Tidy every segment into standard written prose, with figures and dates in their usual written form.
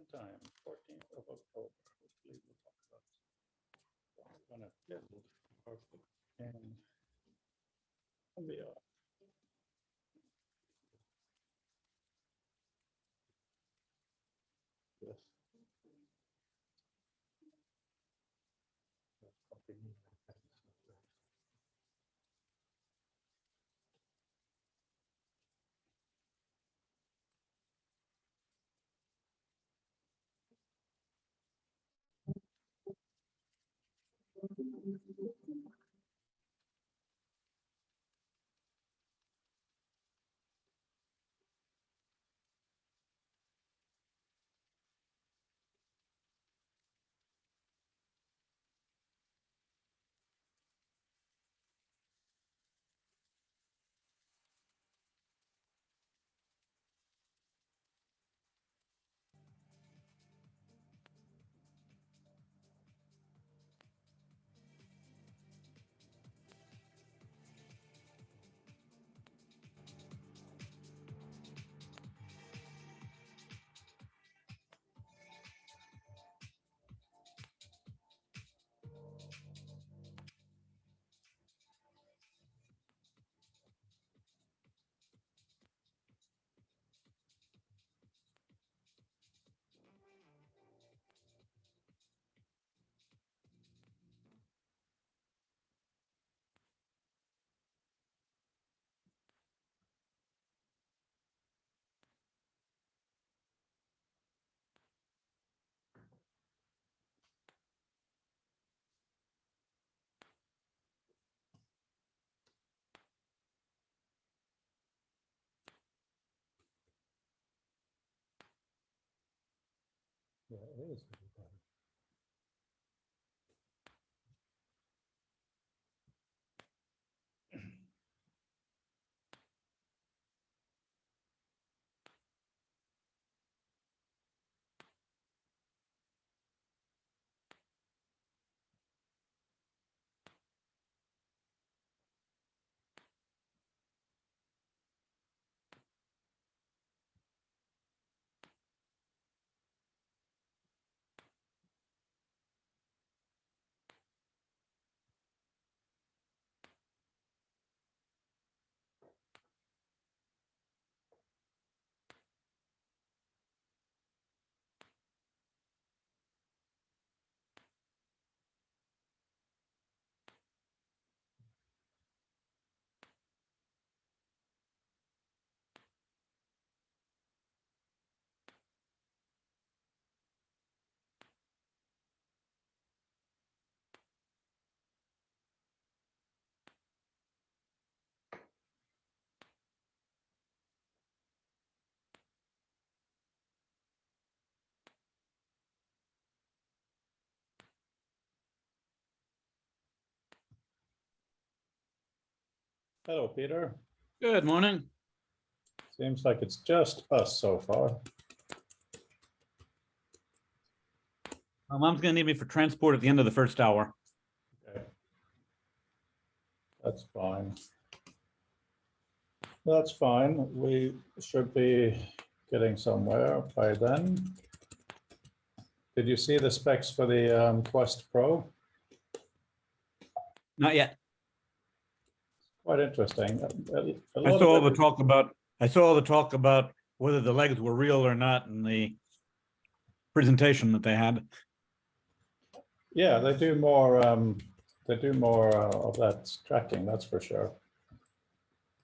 and time, 14th of October. Hopefully we'll talk about what we're going to build. Perfect. And we are. Yes. Yeah, it is. Hello, Peter. Good morning. Seems like it's just us so far. My mom's going to need me for transport at the end of the first hour. Okay. That's fine. That's fine. We should be getting somewhere by then. Did you see the specs for the Quest Pro? Not yet. Quite interesting. I saw all the talk about. I saw all the talk about whether the legs were real or not in the presentation that they had. Yeah, they do more. They do more of that tracking. That's for sure.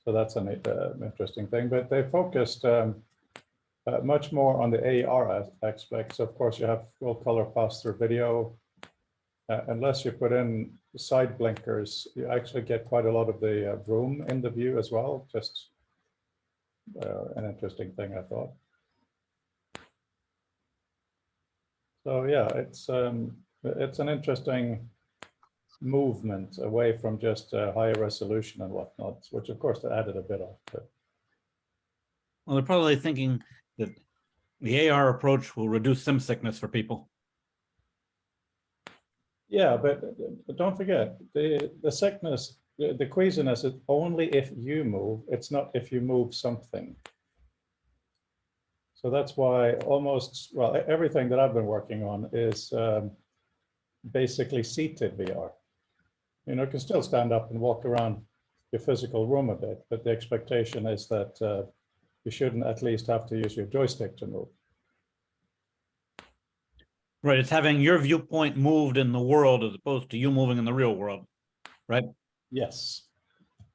So that's an interesting thing. But they focused much more on the AR aspects. Of course, you have full color pass-through video. Unless you put in side blinkers, you actually get quite a lot of the room in the view as well. Just an interesting thing, I thought. So yeah, it's an interesting movement away from just higher resolution and whatnot, which of course they added a bit of. But... Well, they're probably thinking that the AR approach will reduce sim sickness for people. Yeah, but don't forget the sickness, the queasiness is only if you move. It's not if you move something. So that's why almost, well, everything that I've been working on is basically seated VR. You know, you can still stand up and walk around your physical room a bit, but the expectation is that you shouldn't at least have to use your joystick to move. Right, it's having your viewpoint moved in the world as opposed to you moving in the real world, right? Yes.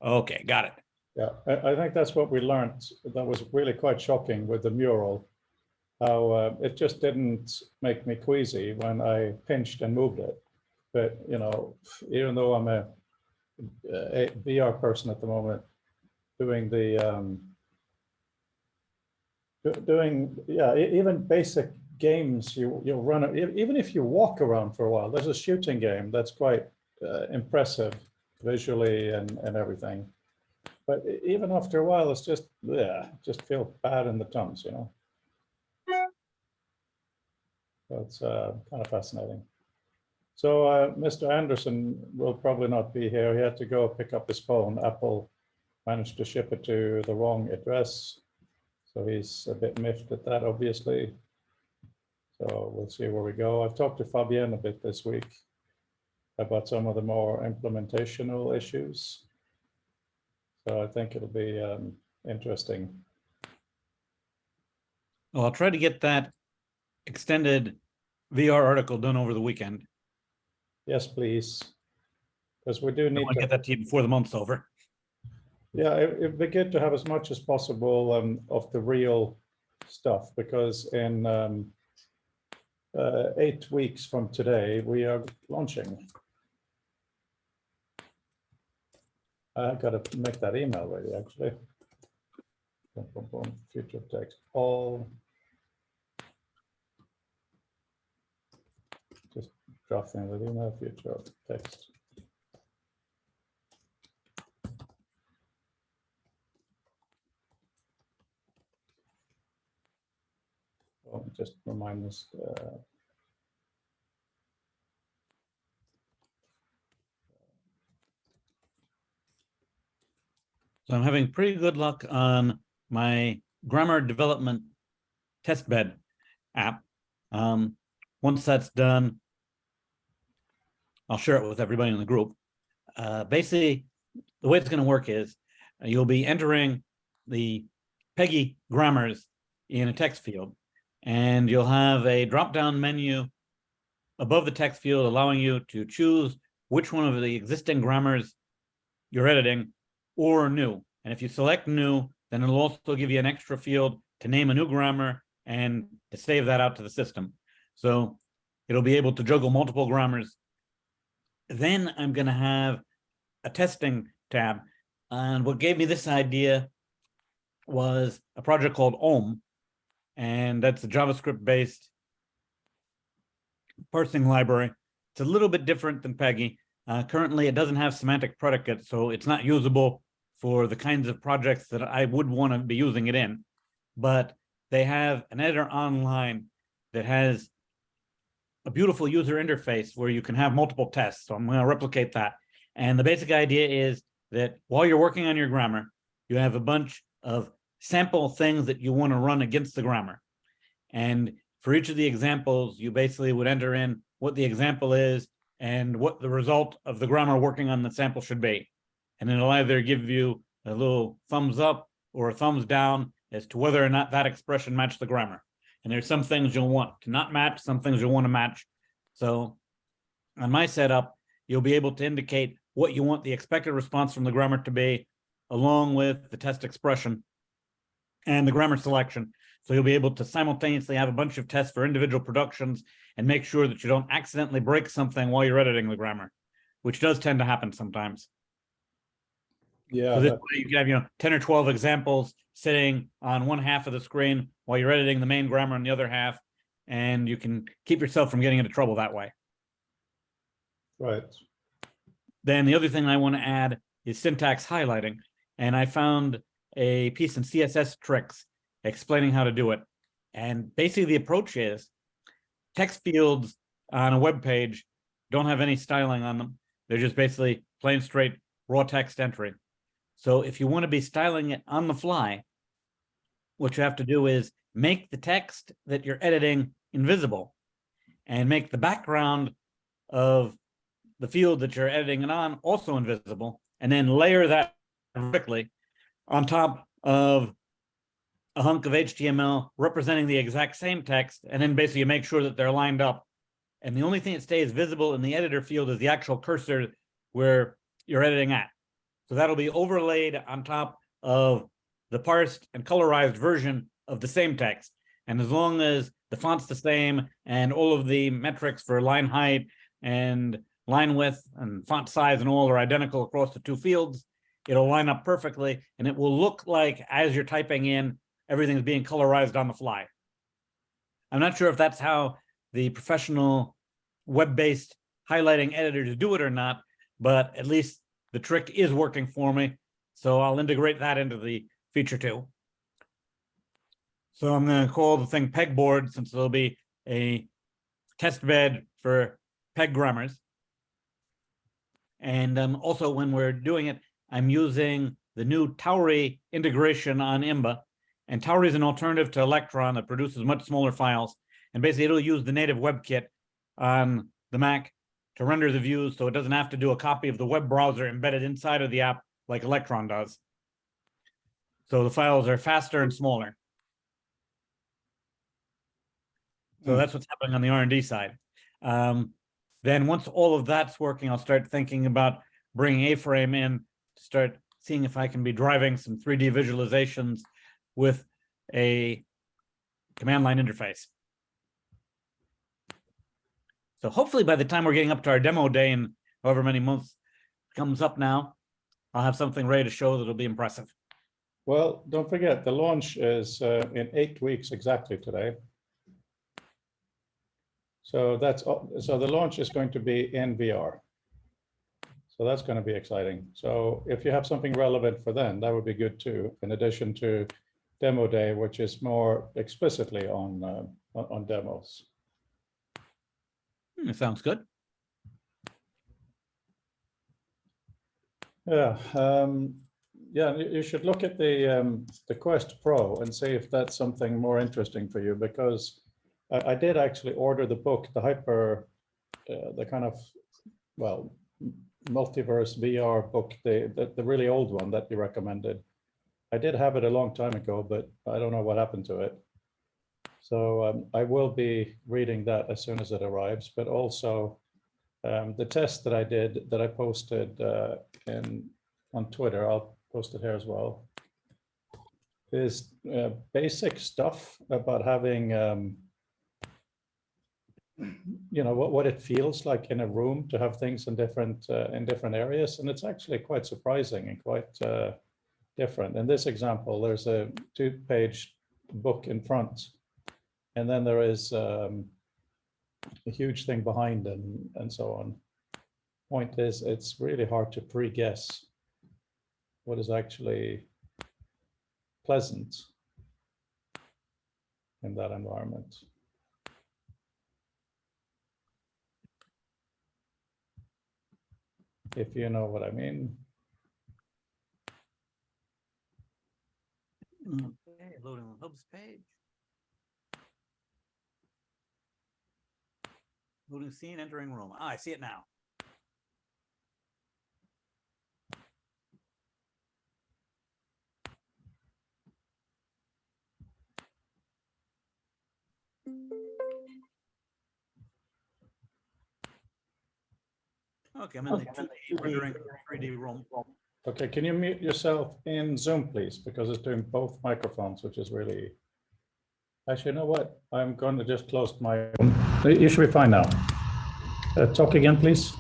Okay, got it. Yeah, I think that's what we learned. That was really quite shocking with the mural, how it just didn't make me queasy when I pinched and moved it. But, you know, even though I'm a VR person at the moment, doing the even basic games, you'll run even if you walk around for a while. There's a shooting game that's quite impressive visually and everything, but even after a while, it's just feel bad in the tums, you know. So it's kind of fascinating. So Mr. Anderson will probably not be here. He had to go pick up his phone. Apple managed to ship it to the wrong address. So he's a bit miffed at that, obviously. So we'll see where we go. I've talked to Fabienne a bit this week about some of the more implementational issues. So I think it'll be interesting. Well, I'll try to get that extended VR article done over the weekend. Yes, please. Because we do I need want to to get that to you before the month's over. Yeah, it'd be good to have as much as possible of the real stuff, because in 8 weeks from today, we are launching. I got to make that email ready, actually. Boom, boom, boom. Future text all. Just drafting the email, future text. Oh, just remind us. So I'm having pretty good luck on my grammar development testbed app. Once that's done, I'll share it with everybody in the group. Basically, the way it's going to work is you'll be entering the PEGI grammars in a text field, and you'll have a drop-down menu above the text field allowing you to choose which one of the existing grammars you're editing or new. And if you select new, then it'll also give you an extra field to name a new grammar and to save that out to the system. So it'll be able to juggle multiple grammars. Then I'm going to have a testing tab. And what gave me this idea was a project called Ohm, and that's a JavaScript-based parsing library. It's a little bit different than PEGI. Currently, it doesn't have semantic predicate, so it's not usable for the kinds of projects that I would want to be using it in. But they have an editor online that has a beautiful user interface where you can have multiple tests. So I'm going to replicate that. And the basic idea is that while you're working on your grammar, you have a bunch of sample things that you want to run against the grammar. And for each of the examples, you basically would enter in what the example is and what the result of the grammar working on the sample should be. And it'll either give you a little thumbs up or a thumbs down as to whether or not that expression matched the grammar. And there's some things you'll want to not match, some things you'll want to match. So on my setup, you'll be able to indicate what you want the expected response from the grammar to be, along with the test expression and the grammar selection. So you'll be able to simultaneously have a bunch of tests for individual productions and make sure that you don't accidentally break something while you're editing the grammar, which does tend to happen sometimes. Yeah. So this way you can have 10 or 12 examples sitting on one half of the screen while you're editing the main grammar on the other half, and you can keep yourself from getting into trouble that way. Right. Then the other thing I want to add is syntax highlighting, and I found a piece in CSS Tricks explaining how to do it. And basically the approach is text fields on a web page don't have any styling on them. They're just basically plain straight raw text entry. So if you want to be styling it on the fly, what you have to do is make the text that you're editing invisible and make the background of the field that you're editing it on also invisible, and then layer that vertically on top of a hunk of HTML representing the exact same text, and then basically make sure that they're lined up. And the only thing that stays visible in the editor field is the actual cursor where you're editing at. So that'll be overlaid on top of the parsed and colorized version of the same text. And as long as the font's the same and all of the metrics for line height and line width and font size and all are identical across the two fields, it'll line up perfectly, and it will look like as you're typing in, everything is being colorized on the fly. I'm not sure if that's how the professional web-based highlighting editors do it or not, but at least the trick is working for me. So I'll integrate that into the feature too. So I'm going to call the thing pegboard, since it'll be a test bed for peg grammars. And also when we're doing it, I'm using the new Tauri integration on Imba. And Tauri is an alternative to Electron that produces much smaller files. And basically it'll use the native WebKit on the Mac to render the views, so it doesn't have to do a copy of the web browser embedded inside of the app like Electron does. So the files are faster and smaller. So that's what's happening on the R&D side. Then once all of that's working, I'll start thinking about bringing A-Frame in to start seeing if I can be driving some 3D visualizations with a command line interface. So hopefully by the time we're getting up to our demo day in however many months comes up now, I'll have something ready to show that'll be impressive. Well, don't forget, the launch is in 8 weeks exactly today. So so the launch is going to be in VR. So that's going to be exciting. So if you have something relevant for then, that would be good too, in addition to demo day, which is more explicitly on demos. It sounds good. Yeah, yeah. You should look at the Quest Pro and see if that's something more interesting for you, because I did actually order the book, the kind of, well, multiverse VR book, the really old one that you recommended. I did have it a long time ago, but I don't know what happened to it. So I will be reading that as soon as it arrives, but also the test that I did, that I posted on Twitter, I'll post it here as well, is basic stuff about having, you know, what it feels like in a room to have things in different areas. And it's actually quite surprising and quite different. In this example, there's a 2-page book in front, and then there is a huge thing behind and so on. Point is, it's really hard to pre-guess what is actually pleasant in that environment. If you know what I mean. Okay, loading the hubs page. Loading scene, entering room. Ah, I see it now. Okay, I'm in the 2D rendering 3D room. Okay, can you mute yourself in Zoom, please? Because it's doing both microphones, which is really... Actually, you know what? I'm going to just close my... You should be fine now. Talk again, please.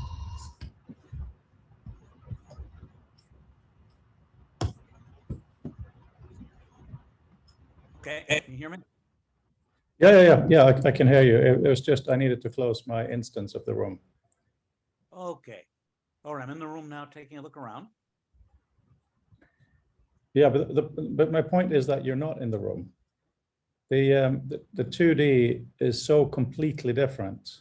Okay, can you hear me? Yeah, I can hear you. It was just, I needed to close my instance of the room. Okay. All right, I'm in the room now taking a look around. Yeah, but my point is that you're not in the room. The 2D is so completely different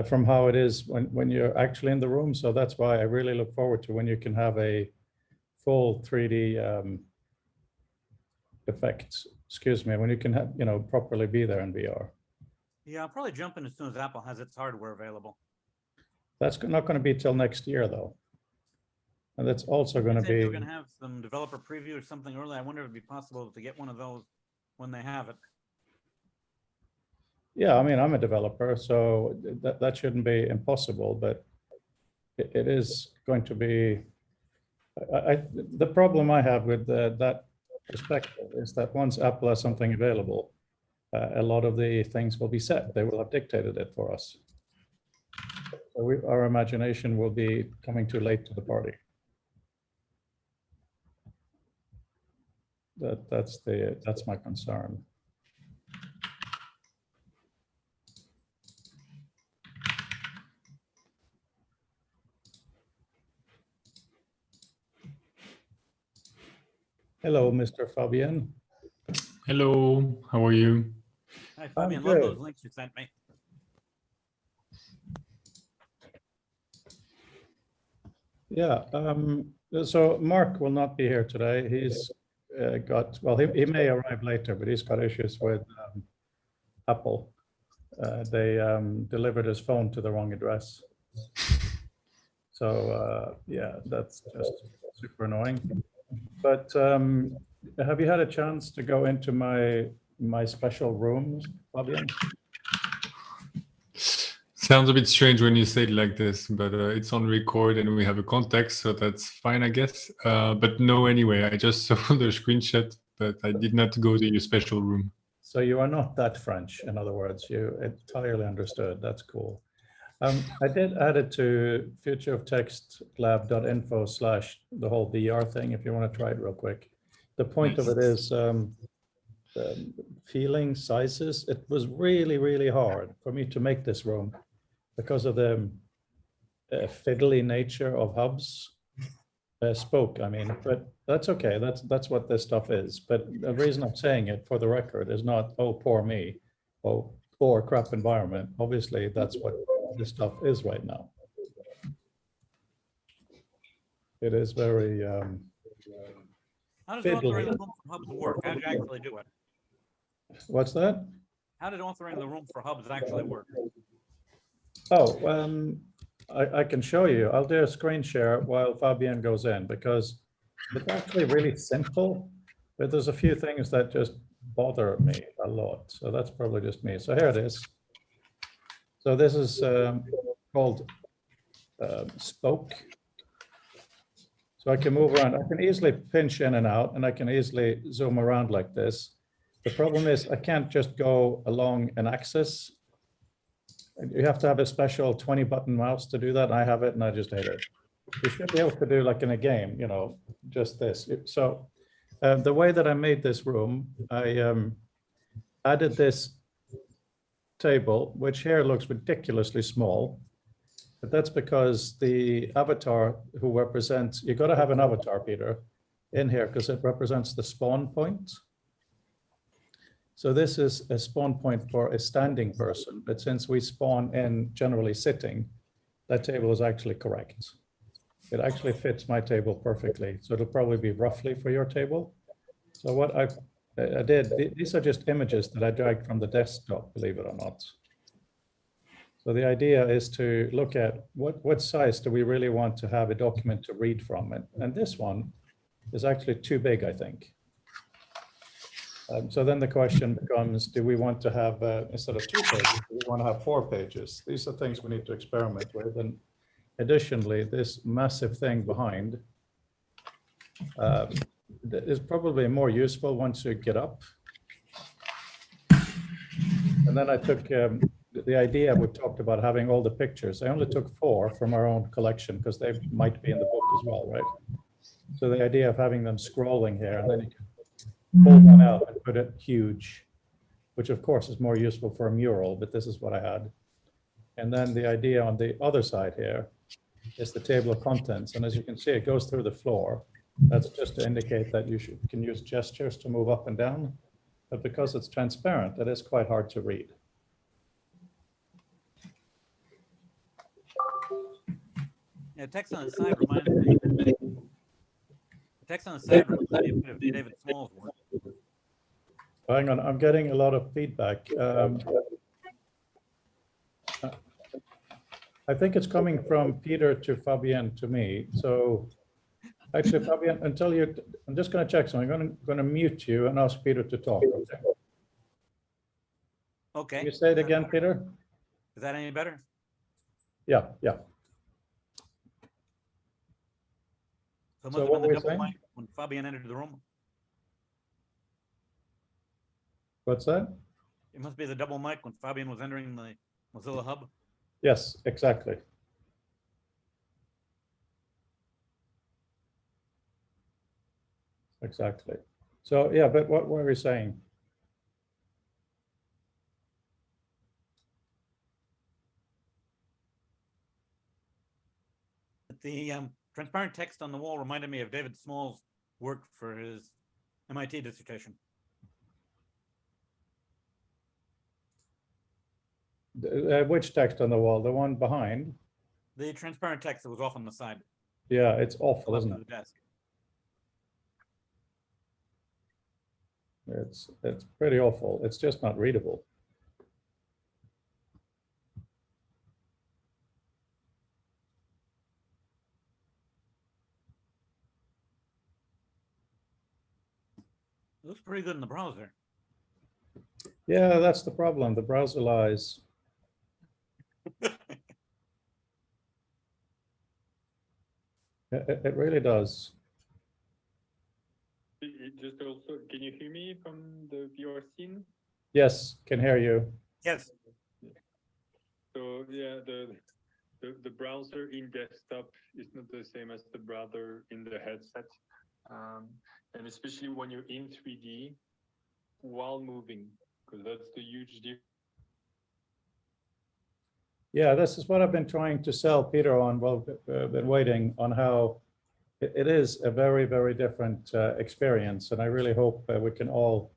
from how it is when you're actually in the room. So that's why I really look forward to when you can have a full 3D effects, excuse me, when you can have, properly be there in VR. Yeah, I'll probably jump in as soon as Apple has its hardware available. That's not going to be till next year though. And that's also going to They be, were going to have some developer preview or something early. I wonder if it'd be possible to get one of those when they have it. yeah, I mean, I'm a developer, so that shouldn't be impossible, but it is going to be, the problem I have with that perspective is that once Apple has something available, a lot of the things will be set. They will have dictated it for us. So our imagination will be coming too late to the party. That's my concern. Hello, Mr. Fabian. Hello, how are you? Hi, Fabian, I'm love good. those links you sent me. Yeah, so Mark will not be here today. He's he may arrive later, but he's got issues with Apple. They delivered his phone to the wrong address. So yeah, that's just super annoying. But have you had a chance to go into my special rooms, Fabian? Sounds a bit strange when you say it like this, but it's on record and we have a context, so that's fine, I guess. But no, anyway, I just saw the screenshot, but I did not go to your special room. So you are not that French, in other words. You entirely understood. That's cool. I did add it to futureoftextlab.info / the whole VR thing, if you want to try it real quick. The point of it is feeling sizes. It was really, really hard for me to make this room because of the fiddly nature of hubs. Spoke, I mean, but that's okay. That's what this stuff is. But the reason I'm saying it for the record is not, oh, poor me, oh, or crap environment. Obviously, that's what this stuff is right now. It is very How does fiddly. authoring the room for hubs work? How do you actually do it? What's that? How did authoring the room for hubs actually work? Oh, I can show you. I'll do a screen share while Fabian goes in because it's actually really simple, but there's a few things that just bother me a lot. So that's probably just me. So here it is. So this is called Spoke. So I can move around. I can easily pinch in and out, and I can easily zoom around like this. The problem is I can't just go along an axis. You have to have a special 20-button mouse to do that. I have it, and I just hate it. You should be able to do like in a game, just this. So the way that I made this room, I added this table, which here looks ridiculously small. But that's because the avatar who represents, you got to have an avatar, Peter, in here because it represents the spawn point. So this is a spawn point for a standing person, but since we spawn in generally sitting, that table is actually correct. It actually fits my table perfectly. So it'll probably be roughly for your table. So what I did, these are just images that I dragged from the desktop, believe it or not. So the idea is to look at what size do we really want to have a document to read from it. And this one is actually too big, I think. So then the question becomes, do we want to have, instead of 2 pages, do we want to have 4 pages? These are things we need to experiment with. And additionally, this massive thing behind is probably more useful once you get up. And then I took the idea we talked about having all the pictures. I only took 4 from our own collection because they might be in the book as well, right? So the idea of having them scrolling here, and then you can pull one out and put it huge, which of course is more useful for a mural, but this is what I had. And then the idea on the other side here is the table of contents. And as you can see, it goes through the floor. That's just to indicate that you can use gestures to move up and down. But because it's transparent, it is quite hard to read. Yeah, text on the side reminds me. The text on the side reminds me of David Small's work. Hang on, I'm getting a lot of feedback. I think it's coming from Peter to Fabienne to me. So actually, Fabienne, until you, I'm just going to check something. I'm going to mute you and ask Peter to talk. Okay. Okay. Can you say it again, Peter? Is that any better? Yeah, yeah. So it So must what have been were the you double saying? mic when Fabian entered the room. What's that? It must be the double mic when Fabian was entering the Mozilla Hub. Yes, exactly. Exactly. So yeah, but what were we saying? The transparent text on the wall reminded me of David Small's work for his MIT dissertation. Which text on the wall? The one behind? The transparent text that was off on the side, Yeah, it's awful, left isn't of it? the desk. It's pretty awful. It's just not readable. It looks pretty good in the browser. Yeah, that's the problem. The browser lies. It really does. Just also, can you hear me from the VR scene? Yes, can hear you. Yes. So yeah, the browser in desktop is not the same as the browser in the headset, and especially when you're in 3D while moving, because that's the huge difference. Yeah, this is what I've been trying to sell Peter on. Well, been waiting on how it is a very, very different experience. And I really hope we can all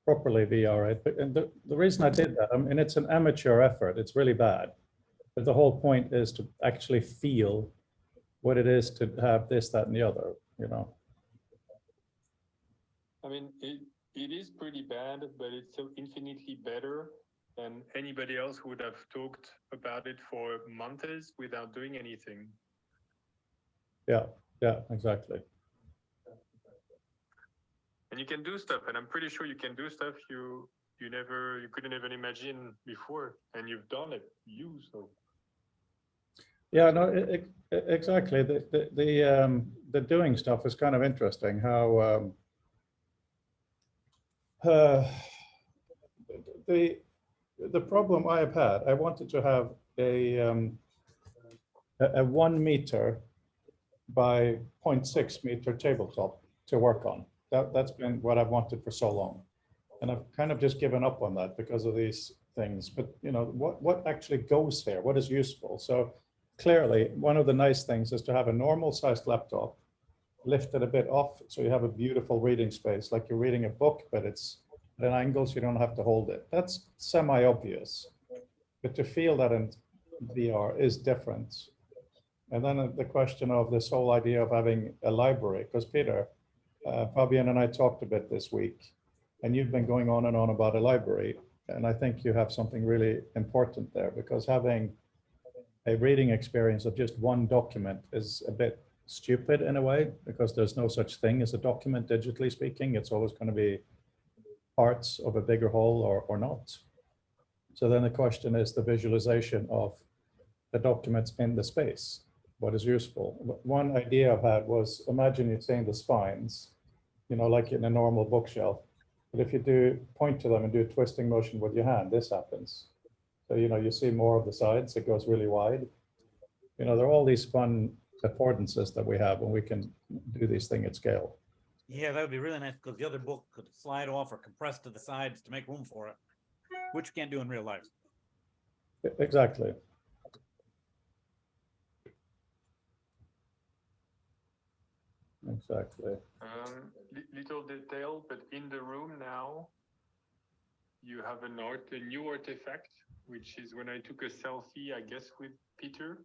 properly VR it. But and the reason I did that, I mean, it's an amateur effort. It's really bad. But the whole point is to actually feel what it is to have this, that, and the other, you know. I mean, it is pretty bad, but it's so infinitely better than anybody else who would have talked about it for months without doing anything. Yeah, yeah, exactly. And you can do stuff, and I'm pretty sure you can do stuff you couldn't even imagine before, and you've done it. So Yeah, no, exactly. The doing stuff is kind of interesting. How the problem I have had, I wanted to have a 1 meter by 0.6 meter tabletop to work on. That's been what I've wanted for so long. And I've kind of just given up on that because of these things. But you know, what actually goes here? What is useful? So clearly, one of the nice things is to have a normal sized laptop, lift it a bit off so you have a beautiful reading space, like you're reading a book, but it's at an angle so you don't have to hold it. That's semi-obvious. But to feel that in VR is different. And then the question of this whole idea of having a library, because Peter, Fabian and I talked a bit this week, and you've been going on and on about a library. And I think you have something really important there, because having a reading experience of just one document is a bit stupid in a way, because there's no such thing as a document digitally speaking. It's always going to be parts of a bigger whole or not. So then the question is the visualization of the documents in the space. What is useful? One idea I've had was, imagine you're saying the spines, you know, like in a normal bookshelf. But if you do point to them and do a twisting motion with your hand, this happens. So, you know, you see more of the sides, it goes really wide. You know, there are all these fun affordances that we have when we can do these things at scale. Yeah, that would be really nice because the other book could slide off or compress to the sides to make room for it, which you can't do in real life. Exactly. Exactly. Little detail, but in the room now, you have a new artifact, which is when I took a selfie, I guess, with Peter.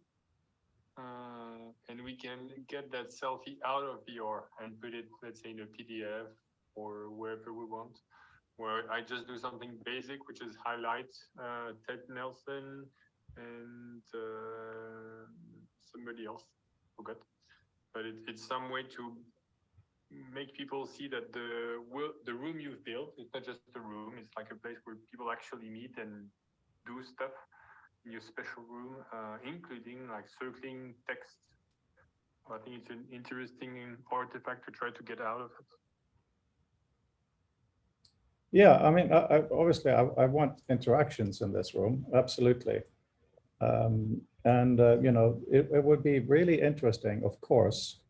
And we can get that selfie out of VR and put it, let's say, in a PDF or wherever we want. where I just do something basic, which is highlight Ted Nelson and somebody else, forgot. But it's some way to make people see that the room you've built is not just a room, it's like a place where people actually meet and do stuff in your special room, including like circling text. I think it's an interesting artifact to try to get out of it. Yeah, I mean, obviously I want interactions in this room, absolutely. You know, it would be really interesting, of course,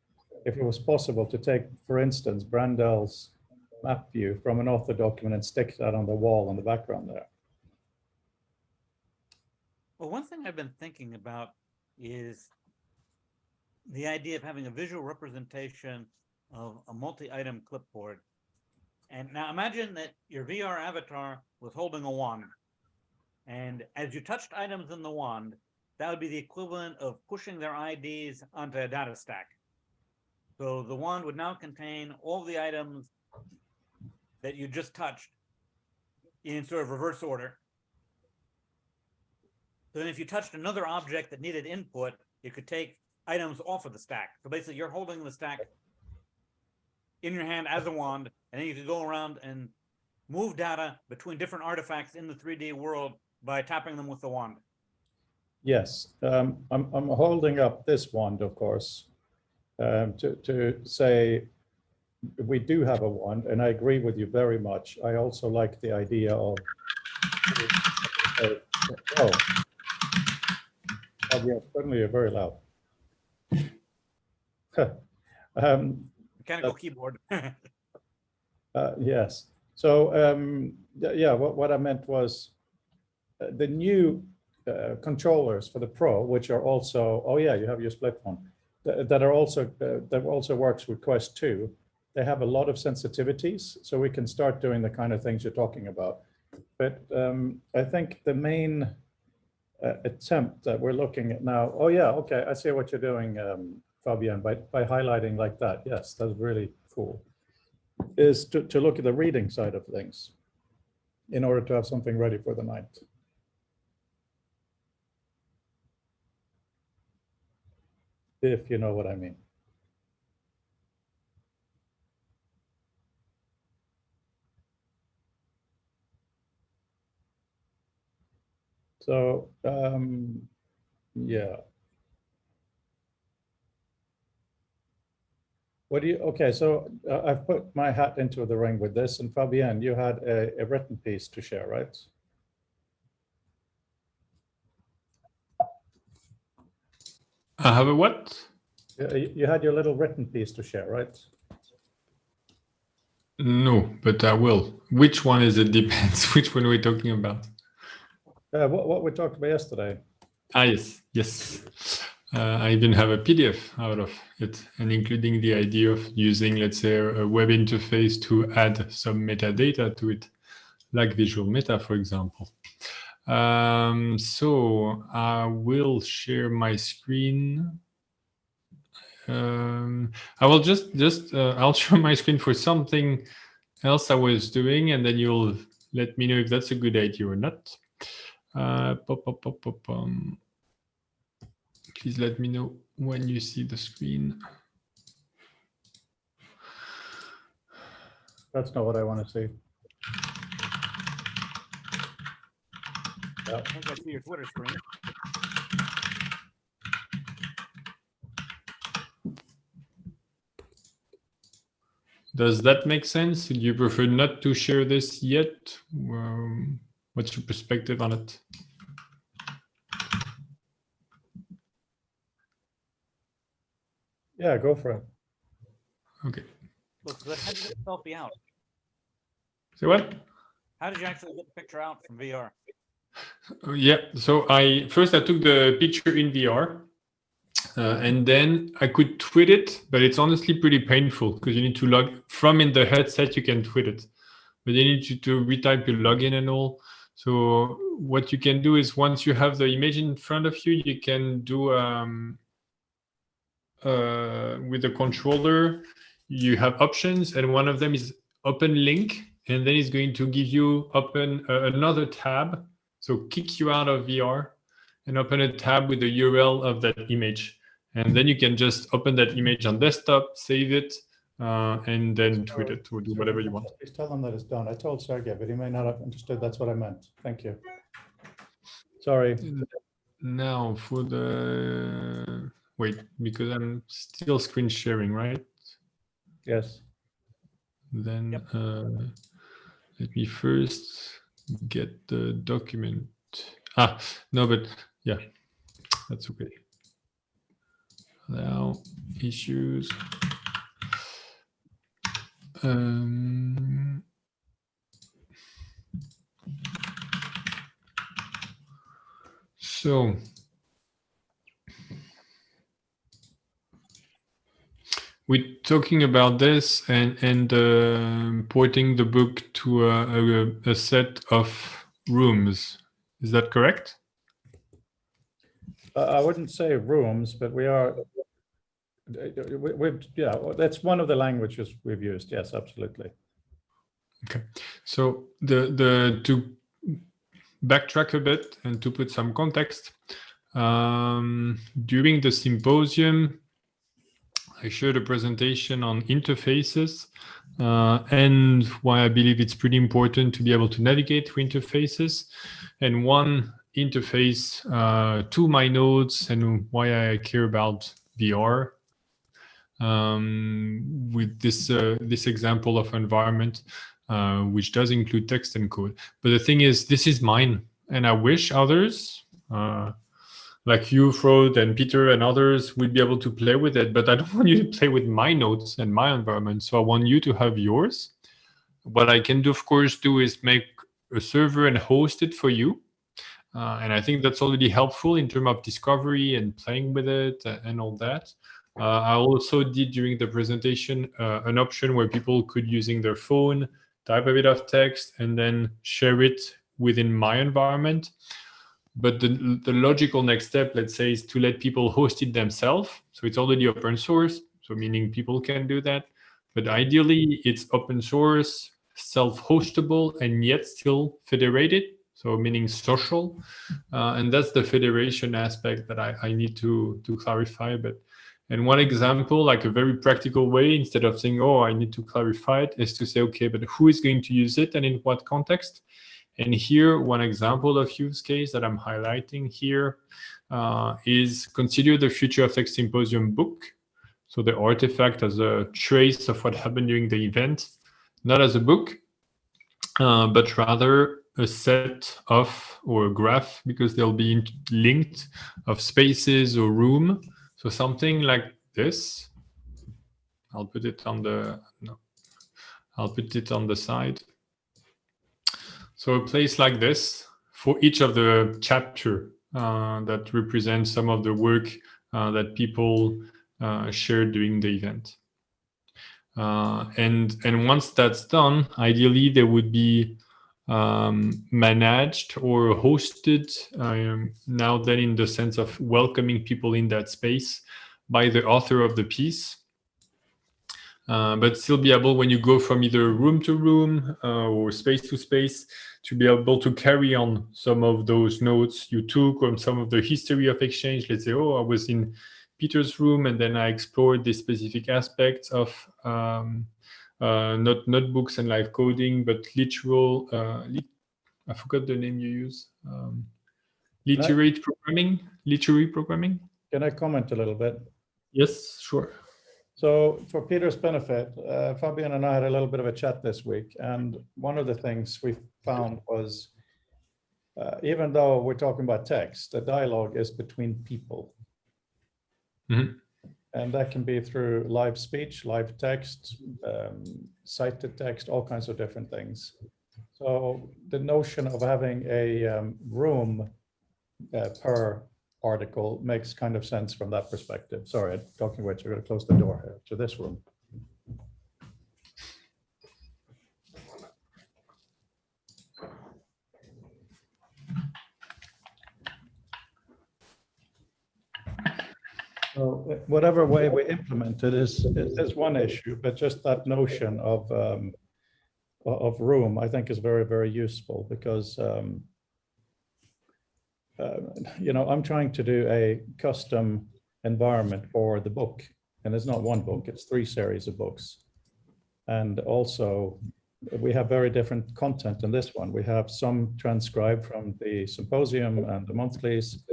if it was possible to take, for instance, Brandel's map view from an author document and stick that on the wall in the background there. Well, one thing I've been thinking about is the idea of having a visual representation of a multi-item clipboard. And now imagine that your VR avatar was holding a wand. And as you touched items in the wand, that would be the equivalent of pushing their IDs onto a data stack. So the wand would now contain all the items that you just touched in sort of reverse order. So then if you touched another object that needed input, it could take items off of the stack. So basically you're holding the stack in your hand as a wand, and then you could go around and move data between different artifacts in the 3D world by tapping them with the wand. Yes, I'm holding up this wand, of course, to say we do have a wand, and I agree with you very much. I also like the idea of yeah, suddenly you're very loud. Mechanical keyboard. Yes. So yeah, what I meant was the new controllers for the Pro, which are also, oh yeah, you have your split one, that also works with Quest 2. They have a lot of sensitivities, so we can start doing the kind of things you're talking about. But I think the main attempt that we're looking at now, oh yeah, okay, I see what you're doing, Fabien, by highlighting like that. Yes, that's really cool. Is to look at the reading side of things in order to have something ready for the night. If you know what I mean. So, yeah. What do you, okay, so I've put my hat into the ring with this, and Fabien, you had a written piece to share, right? I have a what? You had your little written piece to share, right? No, but I will. Which one is it? Depends which one we're talking about. What we talked about yesterday. Ah, yes. I even have a PDF out of it, and including the idea of using, let's say, a web interface to add some metadata to it, like Visual Meta, for example. So I will share my screen. I will I'll share my screen for something else I was doing, and then you'll let me know if that's a good idea or not. Please let me know when you see the screen. That's not what I want to see. I think I see your Twitter screen. Does that make sense? Do you prefer not to share this yet? What's your perspective on it? Yeah, go for it. Okay. Look, so how did you get the selfie out? So what? How did you actually get the picture out from VR? Yeah, so I took the picture in VR, and then I could tweet it, but it's honestly pretty painful because you need to log from in the headset. You can tweet it, but you need to retype your login and all. So what you can do is once you have the image in front of you, you can do with the controller. You have options, and one of them is open link. and then it's going to give you open another tab. So kick you out of VR and open a tab with the URL of that image. And then you can just open that image on desktop, save it, and then tweet it or do whatever you want. Please tell them that it's done. I told Sergey, but he may not have understood that's what I meant. Thank you. Sorry. Now for the, wait, because I'm still screen sharing, right? Yes. Then Yep. let me first get the document. Ah, no, but yeah, that's okay. Now issues. So we're talking about this and porting the book to a set of rooms. Is that correct? I wouldn't say rooms, but we are. Yeah, that's one of the languages we've used. Yes, absolutely. Okay, so the to backtrack a bit and to put some context, during the symposium, I shared a presentation on interfaces and why I believe it's pretty important to be able to navigate through interfaces. And one interface to my notes and why I care about VR with this example of environment, which does include text and code. But the thing is, this is mine, and I wish others, like you, Frode, and Peter, and others, would be able to play with it. But I don't want you to play with my notes and my environment. So I want you to have yours. What I can do, of course, is make a server and host it for you. And I think that's already helpful in terms of discovery and playing with it and all that. I also did during the presentation an option where people could, using their phone, type a bit of text and then share it within my environment. But the logical next step, let's say, is to let people host it themselves. So it's already open source, so meaning people can do that. But ideally, it's open source, self-hostable, and yet still federated. So meaning social. And that's the federation aspect that I need to clarify. And one example, like a very practical way, instead of saying, oh, I need to clarify it, is to say, okay, but who is going to use it and in what context? And here, one example of use case that I'm highlighting here is consider the Future of Tech Symposium book. So the artifact as a trace of what happened during the event, not as a book, but rather a set of, or a graph, because they'll be linked, of spaces or room. So something like this. I'll put it on the, no, I'll put it on the side. So a place like this for each of the chapter that represents some of the work that people shared during the event. And once that's done, ideally they would be managed or hosted now then in the sense of welcoming people in that space by the author of the piece. But still be able, when you go from either room to room or space to space, to be able to carry on some of those notes you took or some of the history of exchange. Let's say, oh, I was in Peter's room and then I explored this specific aspects of not notebooks and live coding, but literal, I forgot the name you use, literary programming. Can I comment a little bit? Yes, sure. So for Peter's benefit, Fabian and I had a little bit of a chat this week, and one of the things we found was, even though we're talking about text, the dialogue is between people. Mm-hmm. And that can be through live speech, live text, cited text, all kinds of different things. So the notion of having a room per article makes kind of sense from that perspective. Sorry, talking about, you're going to close the door here to this room. So whatever way we implement it is one issue, but just that notion of of room, I think is very, very useful because, I'm trying to do a custom environment for the book. And it's not one book, it's 3 series of books. And also, we have very different content in this one. We have some transcribed from the symposium and the monthlies.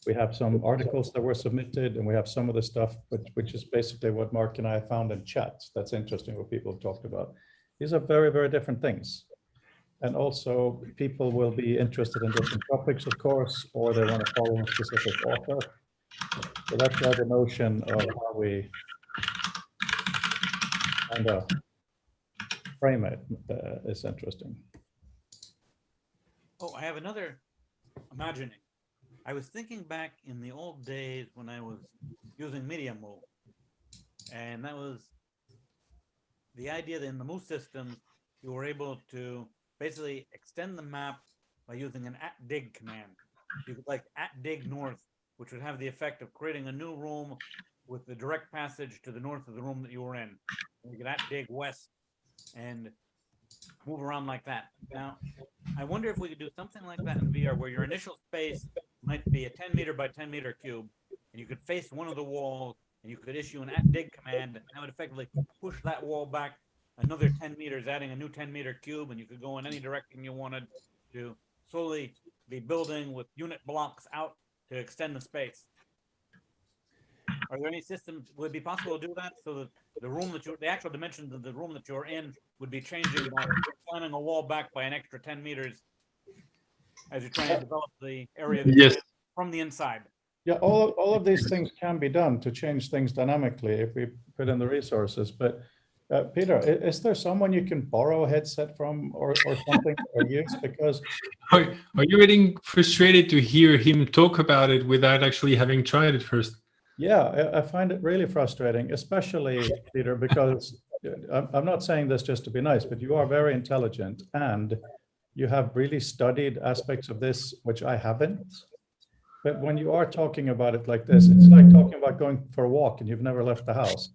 We have some articles that were submitted, and we have some of the stuff, which is basically what Mark and I found in chats. That's interesting, what people have talked about. These are very, very different things. And also, people will be interested in different topics, of course, or they want to follow a specific author. So that's why the notion of how we kind of frame it is interesting. Oh, I have another imagining. I was thinking back in the old days when I was using MediaMove, and that was the idea that in the Moose system, you were able to basically extend the map by using an @dig command. You could like @dig north, which would have the effect of creating a new room with the direct passage to the north of the room that you were in. And you could @dig west and move around like that. Now, I wonder if we could do something like that in VR, where your initial space might be a 10 meter by 10 meter cube, and you could face one of the walls, and you could issue an @dig command, and that would effectively push that wall back another 10 meters, adding a new 10-meter cube, and you could go in any direction you wanted to slowly be building with unit blocks out to extend the space. Are there any systems, would it be possible to do that so that the room that the actual dimensions of the room that you're in would be changing by planning a wall back by an extra 10 meters as you're trying to develop the area that Yes. from the inside? Yeah, all of these things can be done to change things dynamically if we put in the resources. But Peter, is there someone you can borrow a headset from or something or use? Because Are you getting frustrated to hear him talk about it without actually having tried it first? yeah, I find it really frustrating, especially Peter, because I'm not saying this just to be nice, but you are very intelligent and you have really studied aspects of this, which I haven't. But when you are talking about it like this, it's like talking about going for a walk and you've never left the house.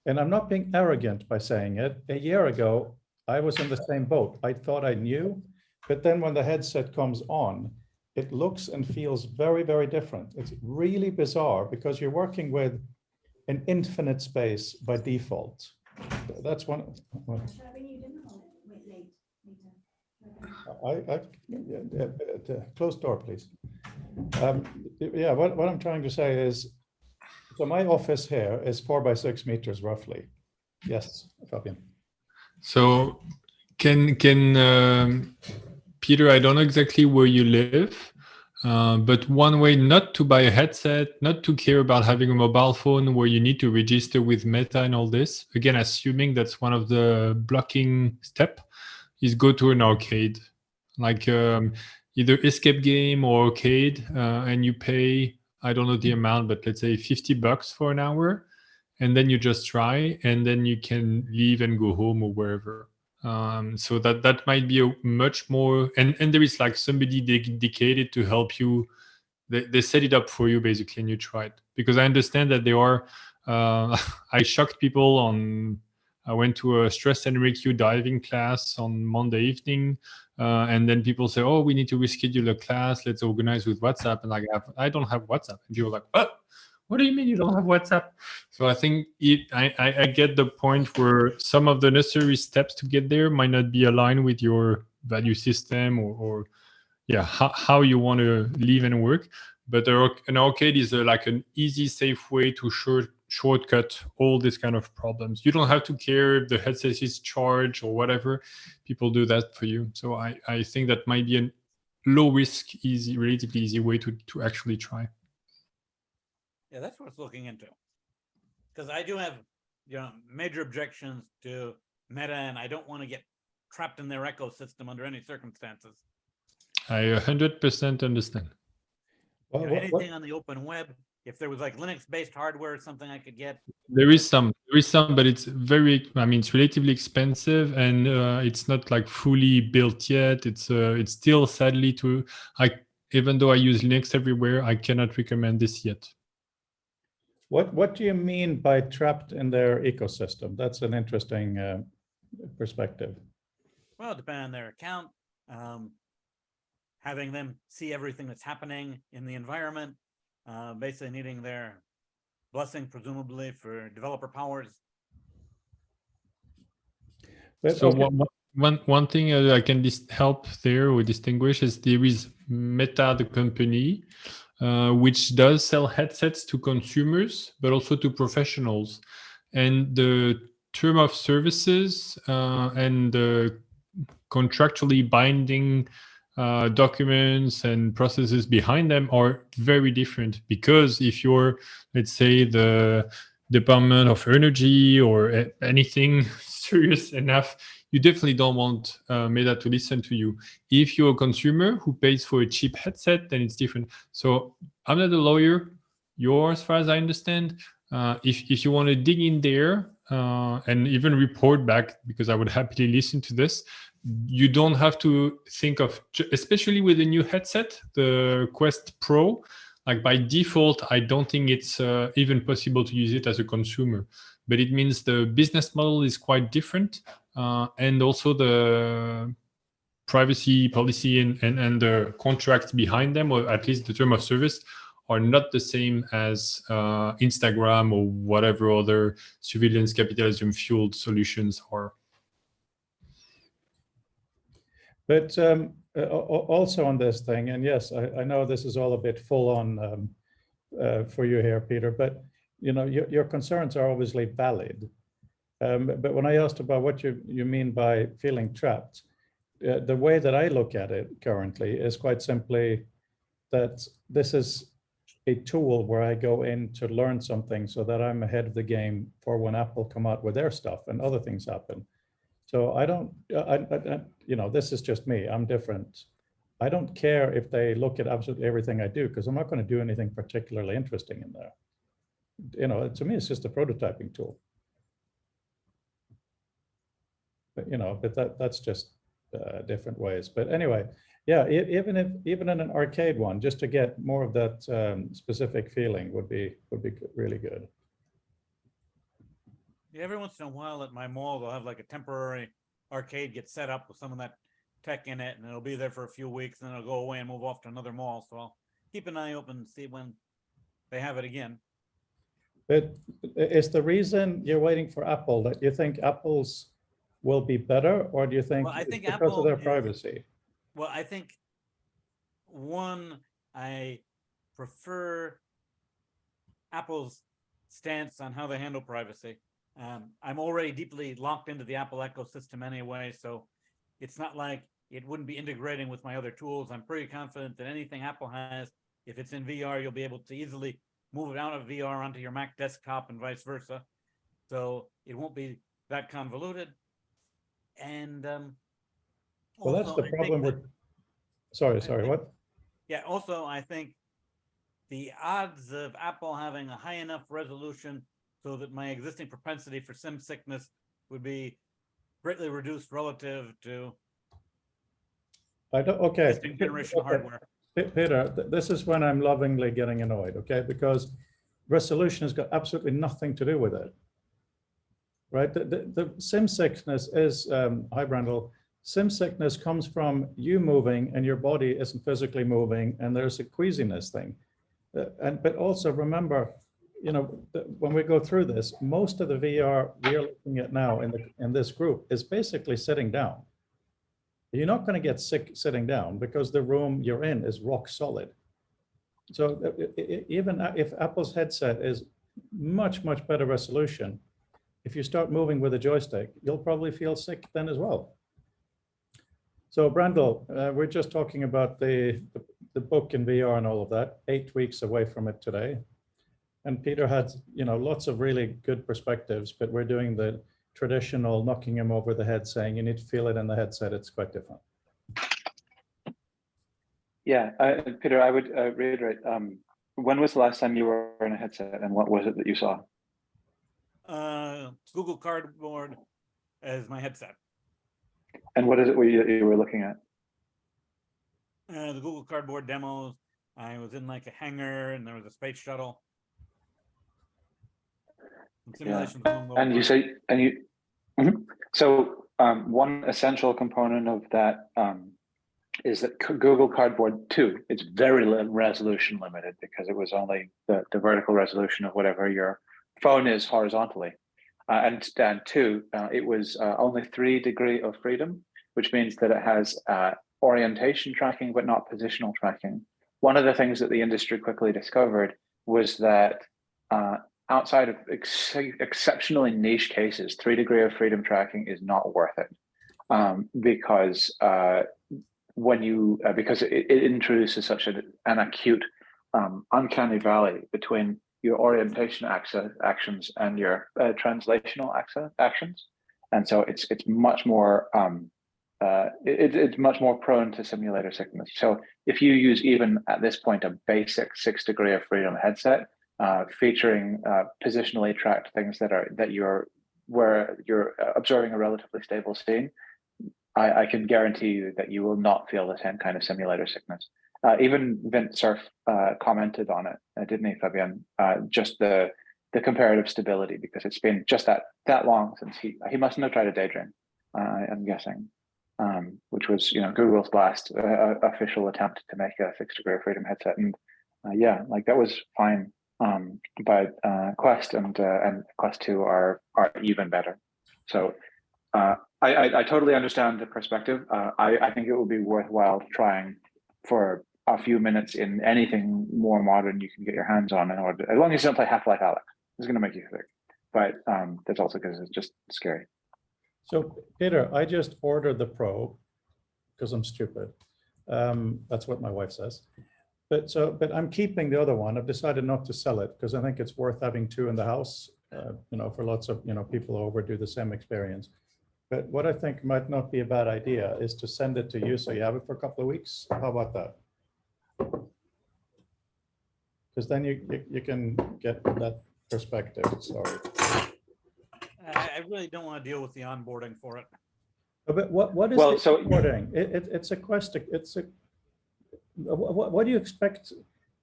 And I'm not being arrogant by saying it. A year ago, I was in the same boat. I thought I knew, but then when the headset comes on, it looks and feels very, very different. It's really bizarre because you're working with an infinite space by default. That's one. Close door, please. Yeah, what I'm trying to say is, so my office here is 4 by 6 meters roughly. Yes, Fabian. So can Peter, I don't know exactly where you live, but one way not to buy a headset, not to care about having a mobile phone where you need to register with Meta and all this, again, assuming that's one of the blocking step, is go to an arcade, like either escape game or arcade, and you pay, I don't know the amount, but let's say $50 for an hour, and then you just try, and then you can leave and go home or wherever. So that might be a much more, and there is like somebody dedicated to help you. They set it up for you basically, and you try it. Because I understand that there are, I shocked people on, I went to a stress and RQ diving class on Monday evening, and then people say, "Oh, we need to reschedule a class. Let's organize with WhatsApp." And I don't have WhatsApp. And you're like, "What? What do you mean you don't have WhatsApp?" So I think I get the point where some of the necessary steps to get there might not be aligned with your value system or yeah, how you want to live and work. But an arcade is like an easy, safe way to shortcut all these kind of problems. You don't have to care if the headset is charged or whatever. People do that for you. So I think that might be a low risk, relatively easy way to actually try. Yeah, that's worth looking into. Because I do have, major objections to Meta, and I don't want to get trapped in their ecosystem under any circumstances. I 100% understand. Well, Anything on the open web, if there was like Linux-based hardware or something I could get. There is some, but it's it's relatively expensive, and it's not like fully built yet. It's still sadly even though I use Linux everywhere, I cannot recommend this yet. What do you mean by trapped in their ecosystem? That's an interesting perspective. Well, depending on their account, having them see everything that's happening in the environment, basically needing their blessing, presumably for developer powers. But, So okay. one thing I can help there or distinguish is there is Meta, the company, which does sell headsets to consumers, but also to professionals. And the term of services and the contractually binding documents and processes behind them are very different. Because if you're, let's say, the Department of Energy or anything serious enough, you definitely don't want Meta to listen to you. If you're a consumer who pays for a cheap headset, then it's different. So I'm not a lawyer. You're, as far as I understand. If you want to dig in there and even report back, because I would happily listen to this, you don't have to think of, especially with the new headset, the Quest Pro, like by default, I don't think it's even possible to use it as a consumer. But it means the business model is quite different. And also the privacy policy and the contracts behind them, or at least the term of service, are not the same as Instagram or whatever other surveillance capitalism fueled solutions are. But also on this thing, and yes, I know this is all a bit full on for you here, Peter, but you know, your concerns are obviously valid. But when I asked about what you mean by feeling trapped, the way that I look at it currently is quite simply that this is a tool where I go in to learn something so that I'm ahead of the game for when Apple come out with their stuff and other things happen. So I don't, you know, this is just me. I'm different. I don't care if they look at absolutely everything I do, because I'm not going to do anything particularly interesting in there. You know, to me, it's just a prototyping tool. But, you know, but that's just different ways. But anyway, yeah, even in an arcade one, just to get more of that specific feeling would be really good. Yeah, every once in a while at my mall, they'll have like a temporary arcade get set up with some of that tech in it, and it'll be there for a few weeks, and then it'll go away and move off to another mall. So I'll keep an eye open and see when they have it again. But is the reason you're waiting for Apple that you think Apple's will be better, or do you think, Well, I think because Apple of their is- privacy? Well, I think one, I prefer Apple's stance on how they handle privacy. I'm already deeply locked into the Apple ecosystem anyway, so it's not like it wouldn't be integrating with my other tools. I'm pretty confident that anything Apple has, if it's in VR, you'll be able to easily move it out of VR onto your Mac desktop and vice versa. So it won't be that convoluted. And Well, that's also, the I think problem. that- Sorry, what? Yeah, also, I think the odds of Apple having a high enough resolution so that my existing propensity for sim sickness would be greatly reduced relative to I don't, okay. existing generation Okay. hardware. Peter, this is when I'm lovingly getting annoyed, okay? Because resolution has got absolutely nothing to do with it, right? The sim sickness is, hi Brandel, sim sickness comes from you moving and your body isn't physically moving, and there's a queasiness thing. But also remember, you know, when we go through this, most of the VR we are looking at now in this group is basically sitting down. You're not going to get sick sitting down because the room you're in is rock solid. So even if Apple's headset is much better resolution, if you start moving with a joystick, you'll probably feel sick then as well. So Brandel, we're just talking about the book in VR and all of that, 8 weeks away from it today. And Peter had, you know, lots of really good perspectives, but we're doing the traditional knocking him over the head saying you need to feel it in the headset. It's quite different. Yeah, Peter, I would reiterate, when was the last time you were in a headset, and what was it that you saw? Google Cardboard as my headset. And what is it you were looking at? The Google Cardboard demos. I was in like a hangar and there was a space shuttle. Yeah. And you say, and you, so one essential component of that is that Google Cardboard 2, it's very resolution limited because it was only the vertical resolution of whatever your phone is horizontally. And 2, it was only 3 degrees of freedom, which means that it has orientation tracking, but not positional tracking. One of the things that the industry quickly discovered was that outside of exceptionally niche cases, 3 degrees of freedom tracking is not worth it because it introduces such an acute uncanny valley between your orientation actions and your translational actions, and so it's much more it's much more prone to simulator sickness. So if you use even at this point a basic 6 degrees of freedom headset featuring positionally tracked things that you're observing a relatively stable scene, I can guarantee you that you will not feel the same kind of simulator sickness. Even Vint Cerf commented on it, didn't he, Fabian? Just the comparative stability, because it's been just that long since he mustn't have tried a Daydream, I'm guessing, which was Google's last official attempt to make a 6 degree of freedom headset, and yeah, like that was fine. But Quest and Quest 2 are even better. So I totally understand the perspective. I think it would be worthwhile trying for a few minutes in anything more modern you can get your hands on, in order, as long as you don't play Half-Life Alyx. It's going to make you sick, but that's also because it's just scary. So Peter, I just ordered the Pro because I'm stupid. That's what my wife says. But I'm keeping the other one. I've decided not to sell it because I think it's worth having 2 in the house. For lots of people over do the same experience. But what I think might not be a bad idea is to send it to you so you have it for a couple of weeks. How about that? Because then you can get that perspective. Sorry. I really don't want to deal with the onboarding for it. But what is the onboarding? It's a Quest. What do you expect?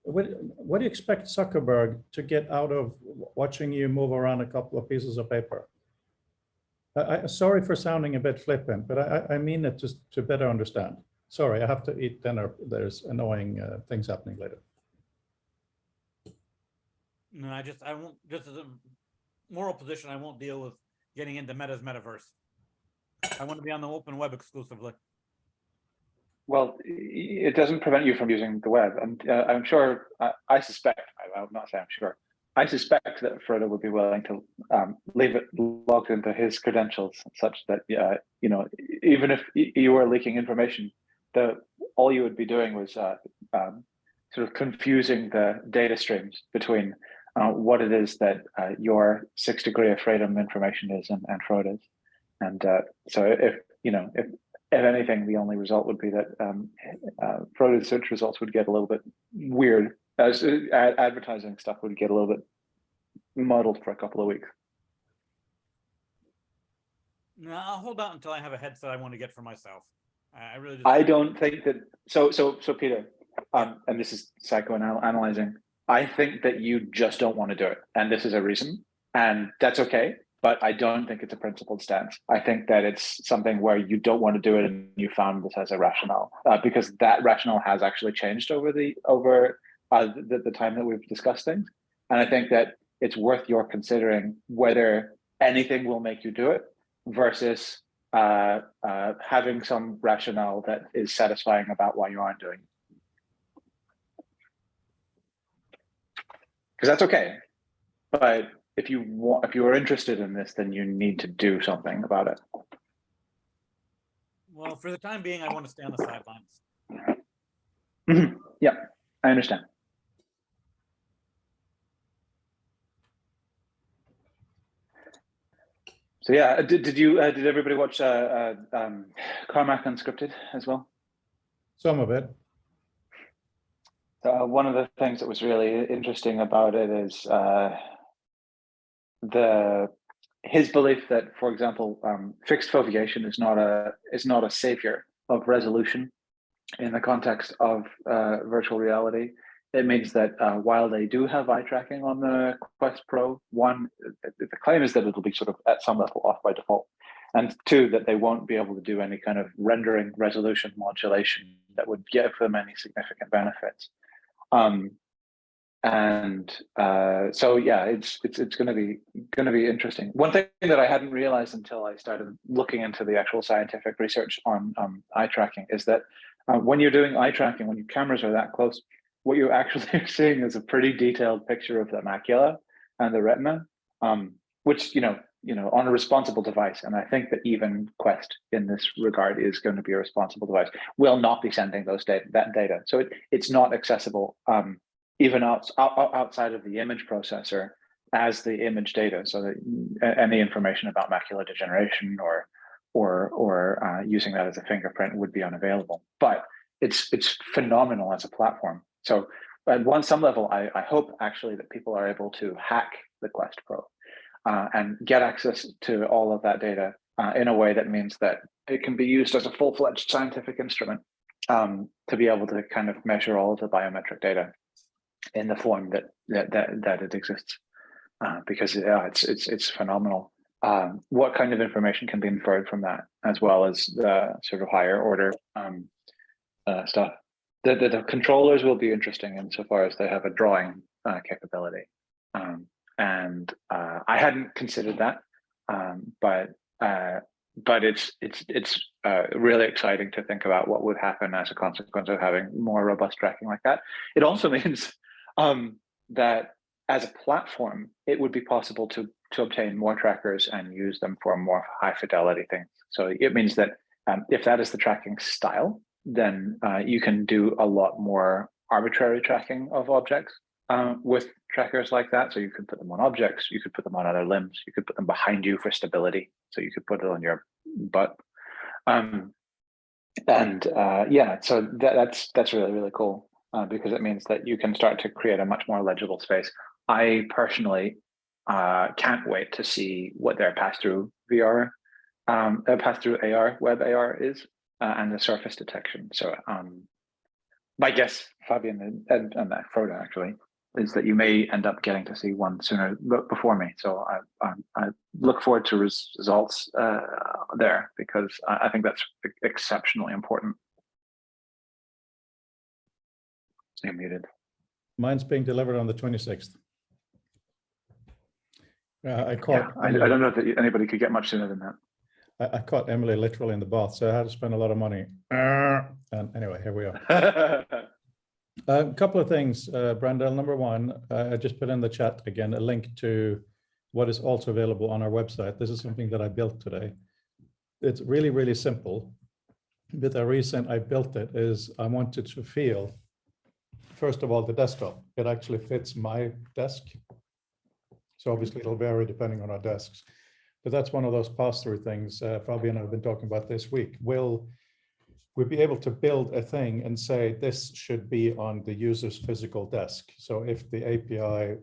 What do you expect Zuckerberg to get out of watching you move around a couple of pieces of paper? Sorry for sounding a bit flippant, but I mean it just to better understand. Sorry, I have to eat dinner. There's annoying things happening later. No, I won't, just as a moral position, I won't deal with getting into Meta's metaverse. I want to be on the open web exclusively. Well, it doesn't prevent you from using the web. And I'm sure, I suspect, I'll not say I'm sure, I suspect that Frodo would be willing to leave it logged into his credentials such that, even if you were leaking information, all you would be doing was sort of confusing the data streams between what it is that your 6 degree of freedom information is and Frodo's. And so if anything, the only result would be that Frodo's search results would get a little bit weird, as advertising stuff would get a little bit muddled for a couple of weeks. No, I'll hold out until I have a headset I want to get for myself. I don't think that. So Peter, and this is psychoanalyzing. I think that you just don't want to do it, and this is a reason, and that's okay. But I don't think it's a principled stance. I think that it's something where you don't want to do it, and you found this as a rationale, because that rationale has actually changed over the time that we've discussed things. And I think that it's worth your considering whether anything will make you do it versus having some rationale that is satisfying about why you aren't doing it. Because that's okay, but if you are interested in this, then you need to do something about it. Well, for the time being, I want to stay on the sidelines. Mm-hmm. Yeah, I understand. So yeah, did everybody watch Carmack Unscripted as well? Some of it. One of the things that was really interesting about it is his belief that, for example, fixed foveation is not a savior of resolution in the context of virtual reality. It means that while they do have eye tracking on the Quest Pro, the claim is that it'll be sort of at some level off by default. and two, that they won't be able to do any kind of rendering resolution modulation that would give them any significant benefits. So yeah, it's going to be interesting. One thing that I hadn't realized until I started looking into the actual scientific research on eye tracking is that when you're doing eye tracking, when your cameras are that close, what you actually are seeing is a pretty detailed picture of the macula and the retina, which on a responsible device. And I think that even Quest in this regard is going to be a responsible device. Will not be sending that data, so it's not accessible even outside of the image processor as the image data. So that any information about macular degeneration or using that as a fingerprint would be unavailable. But it's phenomenal as a platform. So at some level, I hope actually that people are able to hack the Quest Pro and get access to all of that data in a way that means that it can be used as a full-fledged scientific instrument to be able to kind of measure all of the biometric data in the form that it exists, because it's phenomenal. What kind of information can be inferred from that, as well as the sort of higher order stuff. The controllers will be interesting insofar as they have a drawing capability, and I hadn't considered that, but it's really exciting to think about what would happen as a consequence of having more robust tracking like that. It also means that as a platform, it would be possible to obtain more trackers and use them for more high fidelity things. So it means that if that is the tracking style, then you can do a lot more arbitrary tracking of objects with trackers like that. So you could put them on objects, you could put them on other limbs, you could put them behind you for stability. So you could put it on your butt. Yeah, so that's really, really cool because it means that you can start to create a much more legible space. I personally can't wait to see what their pass-through VR, pass-through AR, web AR is, and the surface detection. So my guess, Fabian and Frode actually, is that you may end up getting to see one sooner before me. So I look forward to results there, because I think that's exceptionally important. You're muted. Mine's being delivered on the 26th. I caught. I don't know if anybody could get much sooner than that. I caught Emily literally in the bath, so I had to spend a lot of money. And anyway, here we are. A couple of things, Brandel. Number one, I just put in the chat again a link to what is also available on our website. This is something that I built today. It's really, really simple. But the reason I built it is I wanted to feel, first of all, the desktop. It actually fits my desk. So obviously it'll vary depending on our desks. But that's one of those pass-through things Fabian and I have been talking about this week. Will we be able to build a thing and say this should be on the user's physical desk? So if the API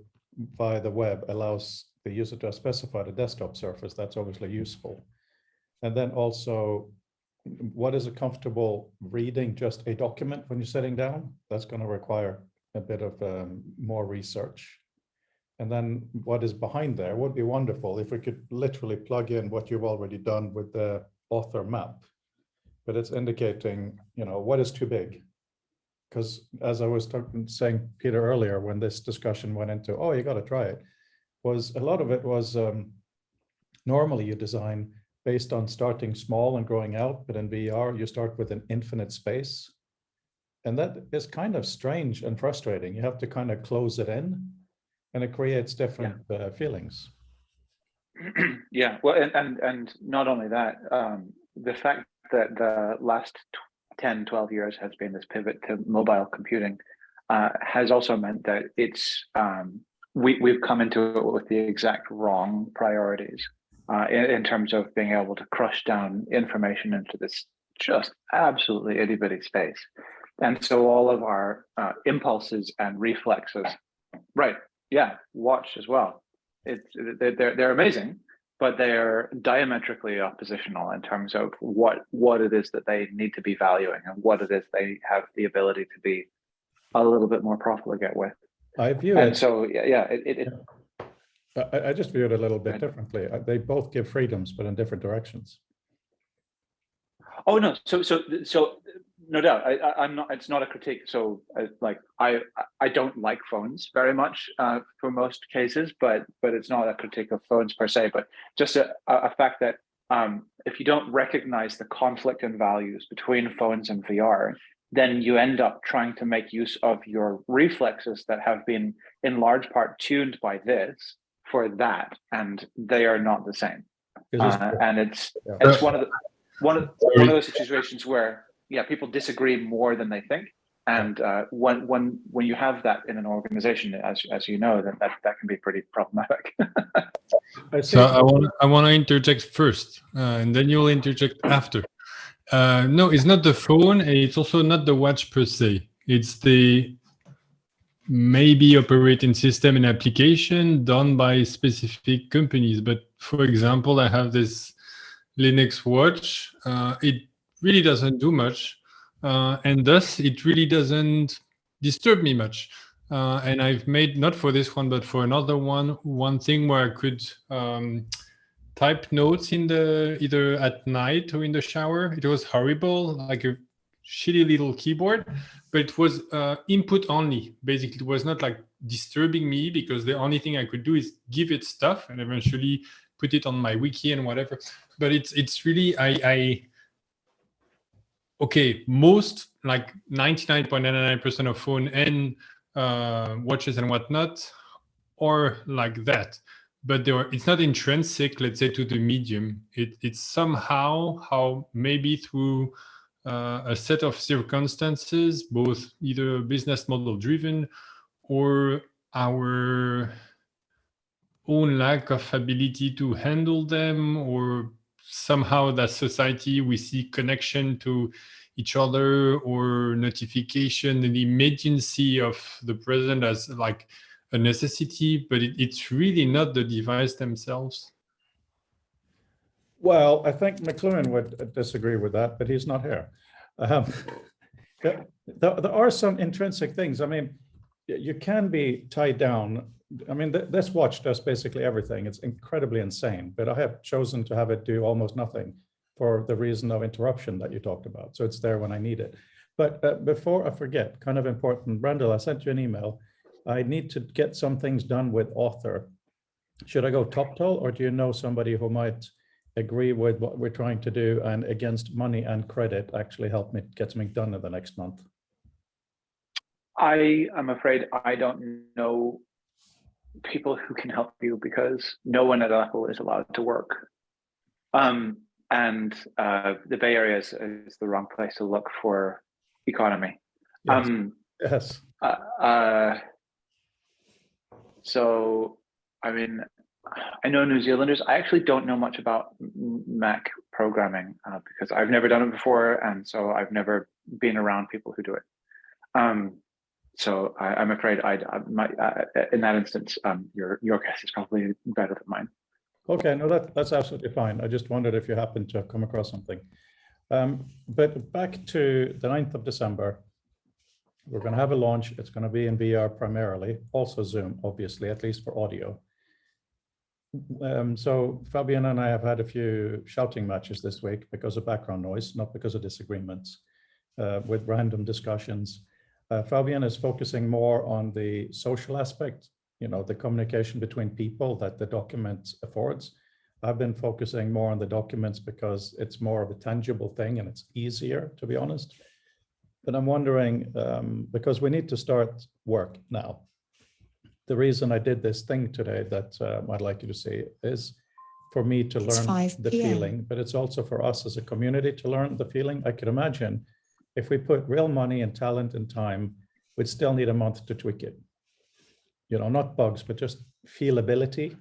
via the web allows the user to specify the desktop surface, that's obviously useful. And then also, what is a comfortable reading just a document when you're sitting down? That's going to require a bit of more research. And then what is behind there would be wonderful if we could literally plug in what you've already done with the author map, but it's indicating, what is too big. Because as I was saying, Peter, earlier, when this discussion went into, oh, you got to try it, was a lot of it was normally you design based on starting small and growing out, but in VR, you start with an infinite space. And that is kind of strange and frustrating. You have to kind of close it in, and it creates different feelings. Yeah, well, and not only that, the fact that the last 10, 12 years has been this pivot to mobile computing has also meant that it's we've come into it with the exact wrong priorities in terms of being able to crush down information into this just absolutely itty-bitty space. And so all of our impulses and reflexes, right, yeah, watch as well. They're amazing, but they're diametrically oppositional in terms of what it is that they need to be valuing and what it is they have the ability to be a little bit more profligate with. I view and it. so I just view it a little bit Right. differently. They both give freedoms, but in different directions. Oh no, so no doubt. I'm not. It's not a critique. So I don't like phones very much for most cases, but it's not a critique of phones per se. But just a fact that if you don't recognize the conflict in values between phones and VR, then you end up trying to make use of your reflexes that have been in large part tuned by this for that, and they are not the same. Is this- And it's Yeah. it's one of Sorry. those situations where people disagree more than they think, and when you have that in an organization, as you know, then that can be pretty problematic. I see. So I want to interject first, and then you'll interject after. No, it's not the phone, and it's also not the watch per se. It's the maybe operating system and application done by specific companies. But for example, I have this Linux watch. It really doesn't do much, and thus it really doesn't disturb me much. And I've made, not for this one, but for another one thing where I could type notes in the either at night or in the shower. It was horrible, like a shitty little keyboard, but it was input only. Basically, it was not like disturbing me because the only thing I could do is give it stuff and eventually put it on my wiki and whatever. But it's really okay, most like 99.99% of phone and watches and whatnot are like that. But it's not intrinsic, let's say, to the medium. It's somehow how maybe through a set of circumstances, both either business model driven or our own lack of ability to handle them, or somehow that society we see connection to each other or notification and the immediacy of the present as like a necessity, but it's really not the device themselves. Well, I think McLuhan would disagree with that, but he's not here. There are some intrinsic things. I mean, you can be tied down. I mean, this watch does basically everything. It's incredibly insane, but I have chosen to have it do almost nothing for the reason of interruption that you talked about. So it's there when I need it. But before I forget, kind of important, Brandel, I sent you an email. I need to get some things done with Author. Should I go Toptal, or do you know somebody who might agree with what we're trying to do and against money and credit actually help me get something done in the next month? I am afraid I don't know people who can help you because no one at Apple is allowed to work. And the Bay Area is the wrong place to look for economy. Yes. Yes. So, I mean, I know New Zealanders. I actually don't know much about Mac programming because I've never done it before, and so I've never been around people who do it. So I'm afraid in that instance, your guess is probably better than mine. Okay, no, that's absolutely fine. I just wondered if you happened to have come across something. But back to the 9th of December, we're going to have a launch. It's going to be in VR primarily, also Zoom, obviously, at least for audio. So Fabian and I have had a few shouting matches this week because of background noise, not because of disagreements, with random discussions. Fabian is focusing more on the social aspect, the communication between people that the document affords. I've been focusing more on the documents because it's more of a tangible thing and it's easier, to be honest. But I'm wondering, because we need to start work now. The reason I did this thing today that I'd like you to see is for me to learn the feeling, but it's also for us as a community to learn the feeling. I could imagine if we put real money and talent and time, we'd still need a month to tweak it. Not bugs, but just feelability.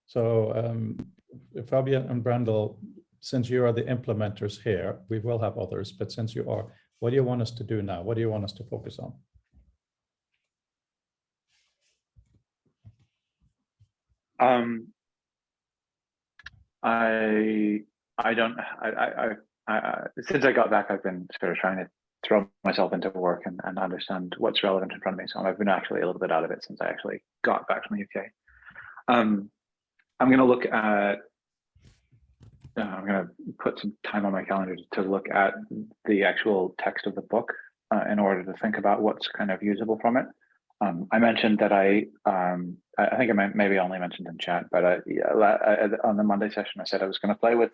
So Fabian and Brandel, since you are the implementers here, we will have others, but since you are, what do you want us to do now? What do you want us to focus on? I don't. I since I got back, I've been sort of trying to throw myself into work and understand what's relevant in front of me. So I've been actually a little bit out of it since I actually got back from the UK. I'm going to look at, I'm going to put some time on my calendar to look at the actual text of the book in order to think about what's kind of usable from it. I mentioned that I think I maybe only mentioned in chat, but on the Monday session, I said I was going to play with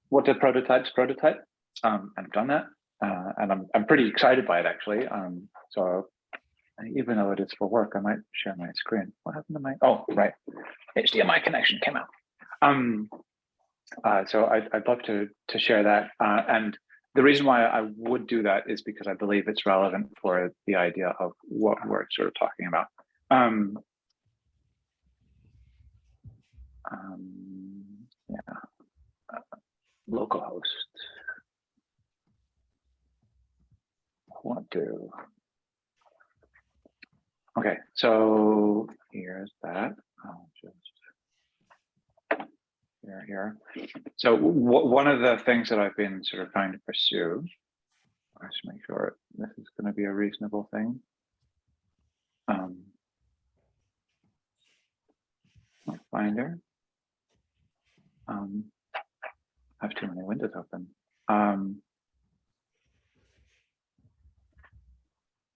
what do prototypes prototype, and I've done that, and I'm pretty excited by it actually. So even though it is for work, I might share my screen. What happened to my? Oh, right, HDMI connection came out. So I'd love to share that, and the reason why I would do that is because I believe it's relevant for the idea of what we're sort of talking about. Localhost. What do? Okay, so here's that. I'll just here. So one of the things that I've been sort of trying to pursue, let's make sure this is going to be a reasonable thing. Finder. I have too many windows open.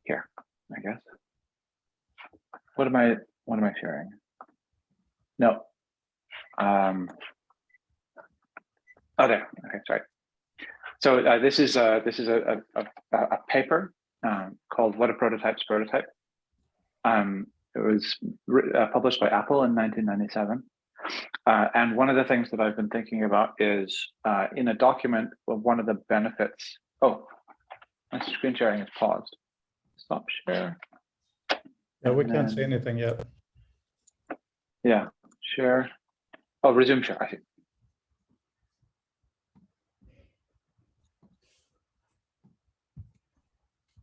Here, I guess. What am I sharing? No. Oh, there. Okay, sorry. So this is a paper called "What a Prototype's Prototype." It was published by Apple in 1997. And one of the things that I've been thinking about is in a document, one of the benefits. Oh, my screen sharing is paused. Stop share. Yeah, we can't see anything yet. Yeah, share. Oh, resume share. I see.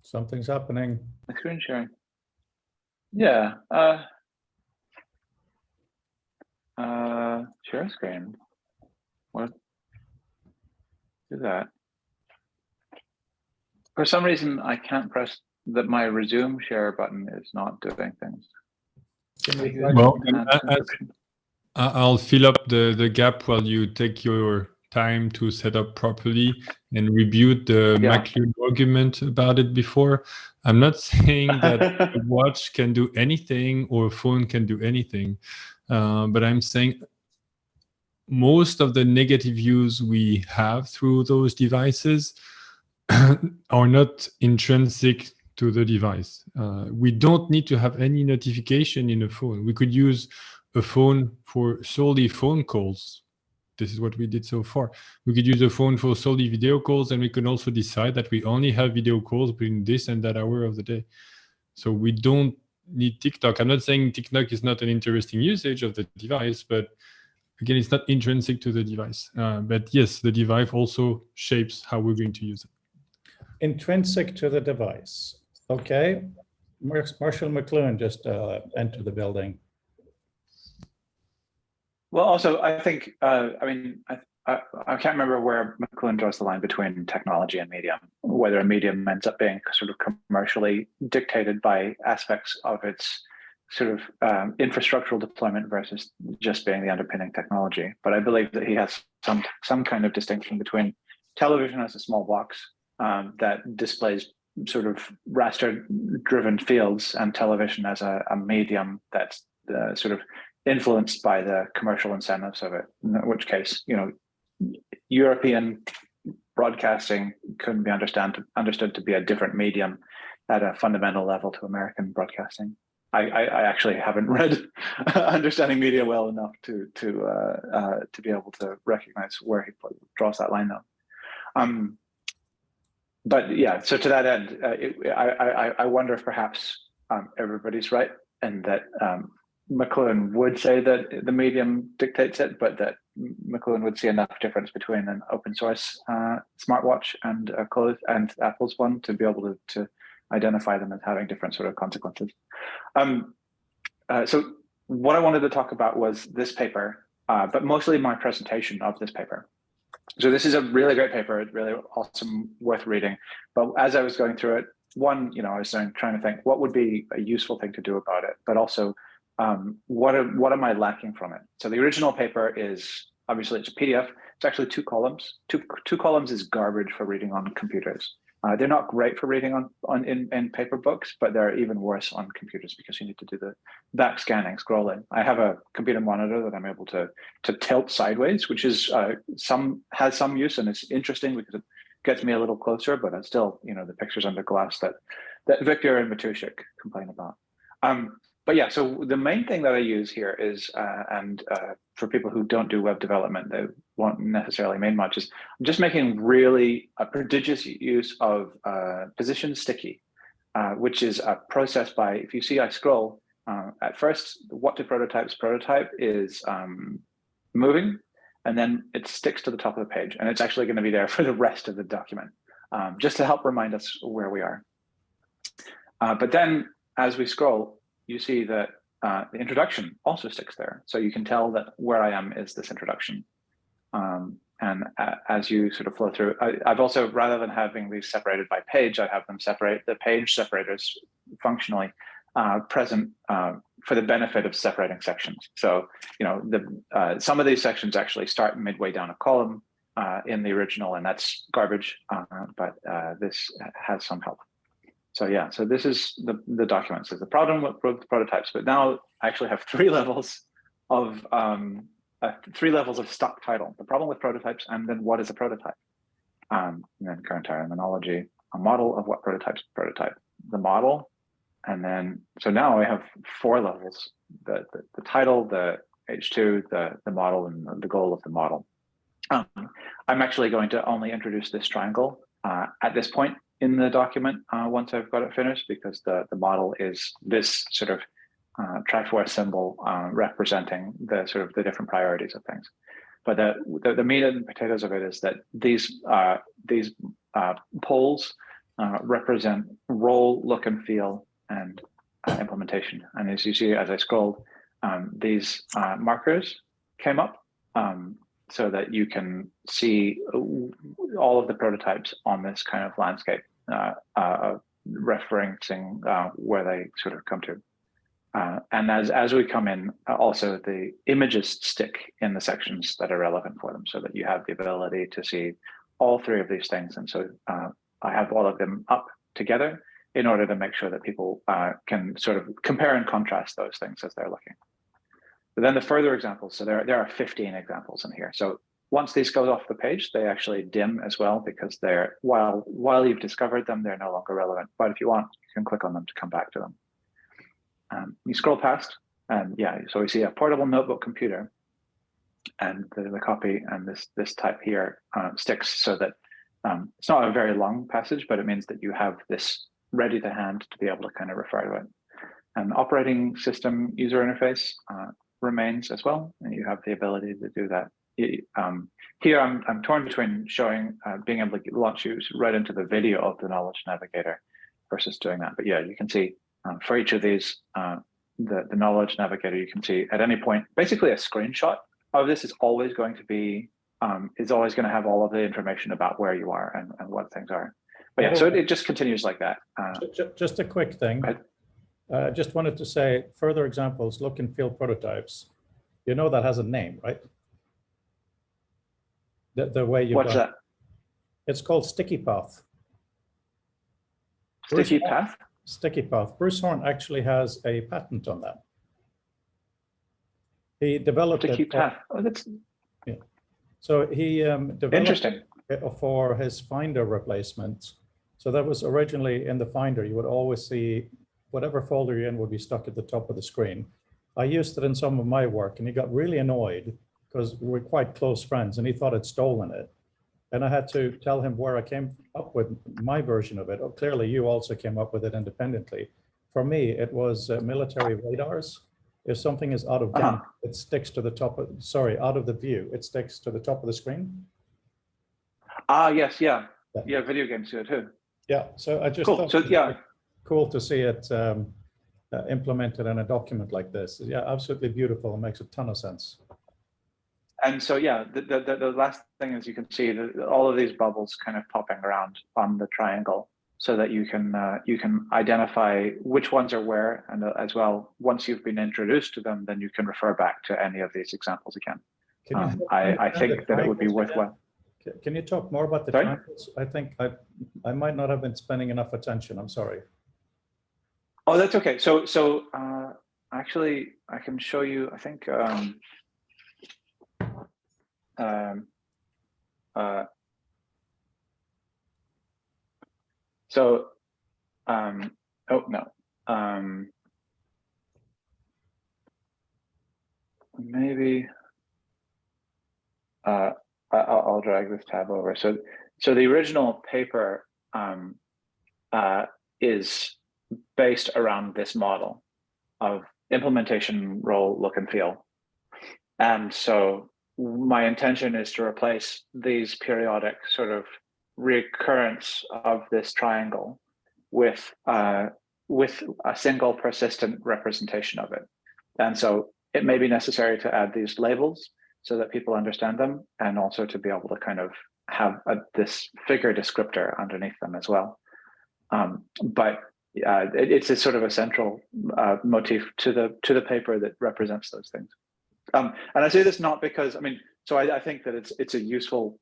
Something's happening. My screen sharing. Yeah. Share screen. What? Do that. For some reason, I can't press that. My resume share button is not doing things. Well, I'll fill up the gap while you take your time to set up properly and rebuke the McLuhan argument about it before. I'm not saying that a watch can do anything or a phone can do anything, but I'm saying most of the negative use we have through those devices are not intrinsic to the device. We don't need to have any notification in a phone. We could use a phone for solely phone calls. This is what we did so far. We could use a phone for solely video calls, and we can also decide that we only have video calls between this and that hour of the day. So we don't need TikTok. I'm not saying TikTok is not an interesting usage of the device, but again, it's not intrinsic to the device. But yes, the device also shapes how we're going to use it. Intrinsic to the device. Okay. Marshall McLuhan just entered the building. Well, also, I think, I can't remember where McLuhan draws the line between technology and medium, whether a medium ends up being sort of commercially dictated by aspects of its sort of infrastructural deployment versus just being the underpinning technology. But I believe that he has some kind of distinction between television as a small box that displays sort of raster-driven fields and television as a medium that's sort of influenced by the commercial incentives of it, in which case, European broadcasting couldn't be understood to be a different medium at a fundamental level to American broadcasting. I actually haven't read Understanding Media well enough to be able to recognize where he draws that line though. But yeah, so to that end, I wonder if perhaps everybody's right, and that McLuhan would say that the medium dictates it, but that McLuhan would see enough difference between an open source smartwatch and Apple's one to be able to identify them as having different sort of consequences. So what I wanted to talk about was this paper, but mostly my presentation of this paper. So this is a really great paper. It's really awesome, worth reading. But as I was going through it, one, I was trying to think what would be a useful thing to do about it, but also what am I lacking from it? So the original paper is obviously it's a PDF. It's actually 2 columns. Two columns is garbage for reading on computers. They're not great for reading in paper books, but they're even worse on computers because you need to do the back scanning, scrolling. I have a computer monitor that I'm able to tilt sideways, which is has some use, and it's interesting because it gets me a little closer. But it's still, the pictures under glass that Victor and Matushik complain about. But yeah, so the main thing that I use here is, for people who don't do web development, they won't necessarily mean much, is I'm just making really a prodigious use of position sticky, which is a process by, if you see I scroll, at first, what do prototypes prototype is moving, and then it sticks to the top of the page, and it's actually going to be there for the rest of the document, just to help remind us where we are. But then as we scroll, you see that the introduction also sticks there. So you can tell that where I am is this introduction. And as you sort of flow through, I've also, rather than having these separated by page, I have them separate the page separators functionally present for the benefit of separating sections. So, some of these sections actually start midway down a column in the original, and that's garbage, but this has some help. So yeah, so this is the document. So the problem with prototypes, but now I actually have 3 levels of stock title. The problem with prototypes, and then what is a prototype? And then current terminology, a model of what prototypes prototype, the model, and then so now I have 4 levels: the title, the H2, the model, and the goal of the model. I'm actually going to only introduce this triangle at this point in the document once I've got it finished, because the model is this sort of Triforce symbol representing the sort of the different priorities of things. But the meat and potatoes of it is that these poles represent role, look and feel, and implementation. And as you see, as I scrolled, these markers came up so that you can see all of the prototypes on this kind of landscape, referencing where they sort of come to. And as we come in, also the images stick in the sections that are relevant for them, so that you have the ability to see all 3 of these things. And so I have all of them up together in order to make sure that people can sort of compare and contrast those things as they're looking. But then the further examples, so there are 15 examples in here. So once these go off the page, they actually dim as well, because they're while you've discovered them, they're no longer relevant. But if you want, you can click on them to come back to them. You scroll past, and yeah, so we see a portable notebook computer, and the copy and this type here sticks, so that it's not a very long passage, but it means that you have this ready to hand to be able to kind of refer to it. And operating system user interface remains as well, and you have the ability to do that. Here I'm torn between showing being able to launch you right into the video of the Knowledge Navigator versus doing that. But yeah, you can see for each of these, the Knowledge Navigator, you can see at any point, basically a screenshot of this is always going to be, is always going to have all of the information about where you are and what things are. But yeah, so it just continues like that. Just a quick thing. Just wanted to say, further examples, look and feel prototypes. You know that has a name, right? The way you What's that? It's called Sticky Path. Sticky Path? Sticky Path. Bruce Horn actually has a patent on that. He developed Sticky it. Path. Oh, that's yeah. So he developed interesting. it for his Finder replacement. So that was originally in the Finder. You would always see whatever folder you're in would be stuck at the top of the screen. I used it in some of my work, and he got really annoyed because we're quite close friends, and he thought I'd stolen it. And I had to tell him where I came up with my version of it. Oh, clearly you also came up with it independently. For me, it was military radars. If something is out of game, it sticks to the top of, out of the view, it sticks to the top of the screen. Yes, yeah. Yeah, video games do it too. Yeah, so I just cool. thought so yeah, cool to see it implemented in a document like this. Yeah, absolutely beautiful. It makes a ton of sense. And so, yeah, the last thing is you can see that all of these bubbles kind of popping around on the triangle, so that you can identify which ones are where, and as well, once you've been introduced to them, then you can refer back to any of these examples again. Can you help I understand think the that it would be triangles again? worthwhile. Can you talk more about the Sorry? triangles? I think I might not have been spending enough attention. I'm sorry. Oh, that's okay. So actually, I can show you. I think oh no. Maybe I'll drag this tab over. So the original paper is based around this model of implementation, role, look, and feel. And so my intention is to replace these periodic sort of recurrence of this triangle with a single persistent representation of it. And so it may be necessary to add these labels so that people understand them, and also to be able to kind of have this figure descriptor underneath them as well. But it's a sort of a central motif to the paper that represents those things. And I say this not because, so I think that it's a useful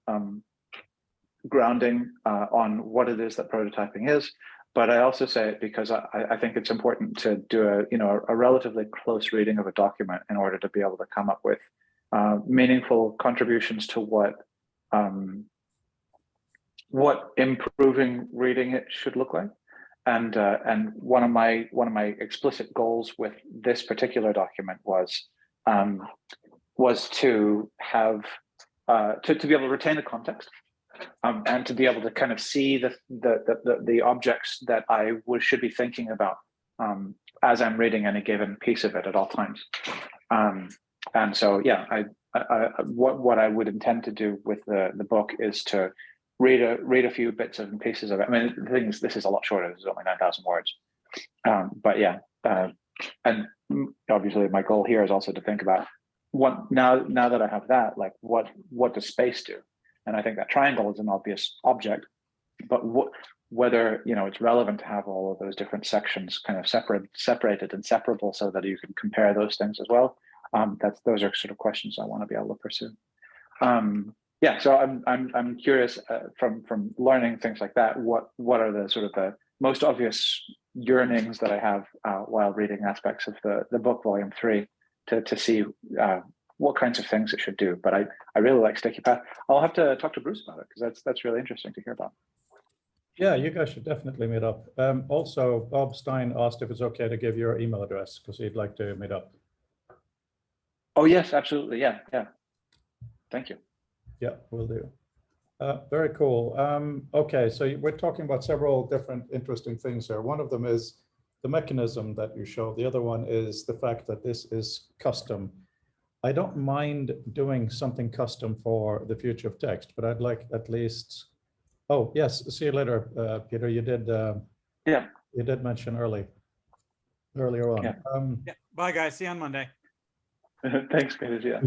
grounding on what it is that prototyping is, but I also say it because I think it's important to do a relatively close reading of a document in order to be able to come up with meaningful contributions to what improving reading it should look like. And one of my explicit goals with this particular document was to have to be able to retain the context, and to be able to kind of see the objects that I should be thinking about as I'm reading any given piece of it at all times. And so, yeah, what I would intend to do with the book is to read a few bits and pieces of it. The thing is, this is a lot shorter. This is only 9,000 words. But yeah, and obviously my goal here is also to think about now that I have that, like what does space do? And I think that triangle is an obvious object, but whether it's relevant to have all of those different sections kind of separated and separable, so that you can compare those things as well. Those are sort of questions I want to be able to pursue. Yeah, so I'm curious from learning things like that. What are the sort of the most obvious yearnings that I have while reading aspects of the book, volume 3, to see what kinds of things it should do. But I really like Sticky Path. I'll have to talk to Bruce about it, because that's really interesting to hear about. Yeah, you guys should definitely meet up. Also, Bob Stein asked if it's okay to give your email address, because he'd like to meet up. Oh yes, absolutely. Yeah. Thank you. Yeah, will do. Very cool. Okay, so we're talking about several different interesting things here. One of them is the mechanism that you show. The other one is the fact that this is custom. I don't mind doing something custom for the future of text, but I'd like at least. Oh yes, see you later, Peter. You did. Yeah. You did mention earlier on. Yeah. Yeah. Bye, guys. See you on Monday. Thanks, Peter. Yeah.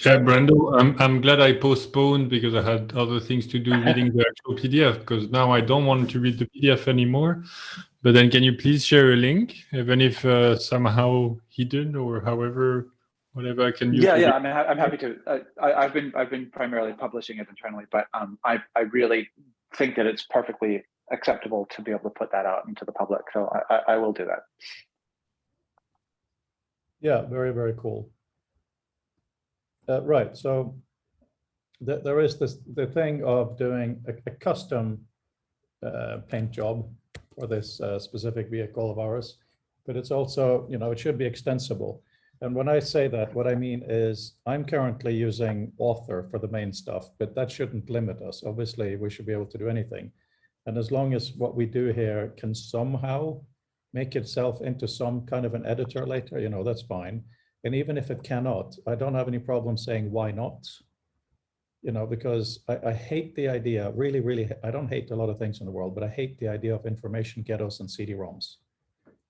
Yeah, Brando, I'm glad I postponed, because I had other things to do reading the actual PDF, because now I don't want to read the PDF anymore. But then can you please share a link, even if somehow hidden or whatever I can use? Yeah. I'm happy to. I've been primarily publishing it internally, but I really think that it's perfectly acceptable to be able to put that out into the public. So I will do that. Yeah, very, very cool. Right, so there is the thing of doing a custom paint job for this specific vehicle of ours, but it's also, it should be extensible. And when I say that, what I mean is I'm currently using Author for the main stuff, but that shouldn't limit us. Obviously, we should be able to do anything. And as long as what we do here can somehow make itself into some kind of an editor later, that's fine. And even if it cannot, I don't have any problem saying why not, because I hate the idea, really, I don't hate a lot of things in the world, but I hate the idea of information ghettos and CD-ROMs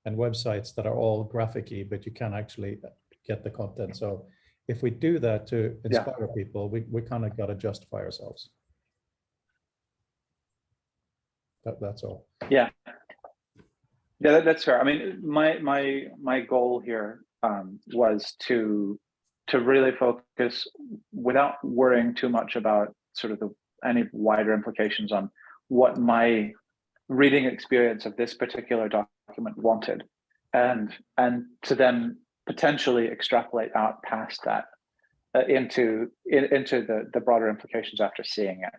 and websites that are all graphic-y, but you can't actually get the content. So if we do that to inspire people, we kind of got to justify ourselves. That's all. Yeah, that's fair. I mean, my goal here was to really focus without worrying too much about sort of any wider implications on what my reading experience of this particular document wanted, and to then potentially extrapolate out past that into the broader implications after seeing it,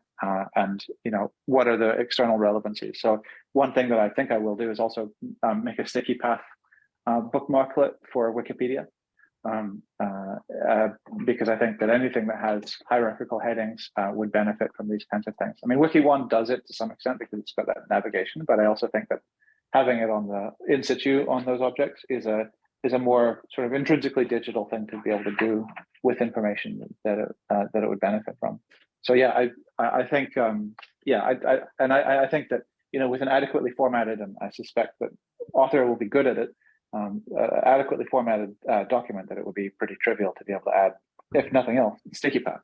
and what are the external relevancies. So one thing that I think I will do is also make a sticky path bookmarklet for Wikipedia, because I think that anything that has hierarchical headings would benefit from these kinds of things. I mean, Wiki1 does it to some extent because it's got that navigation, but I also think that having it on the in situ on those objects is a more sort of intrinsically digital thing to be able to do with information that it would benefit from. So yeah, I think I think that with an adequately formatted, and I suspect that Author will be good at it, adequately formatted document, that it would be pretty trivial to be able to add, if nothing else, sticky path.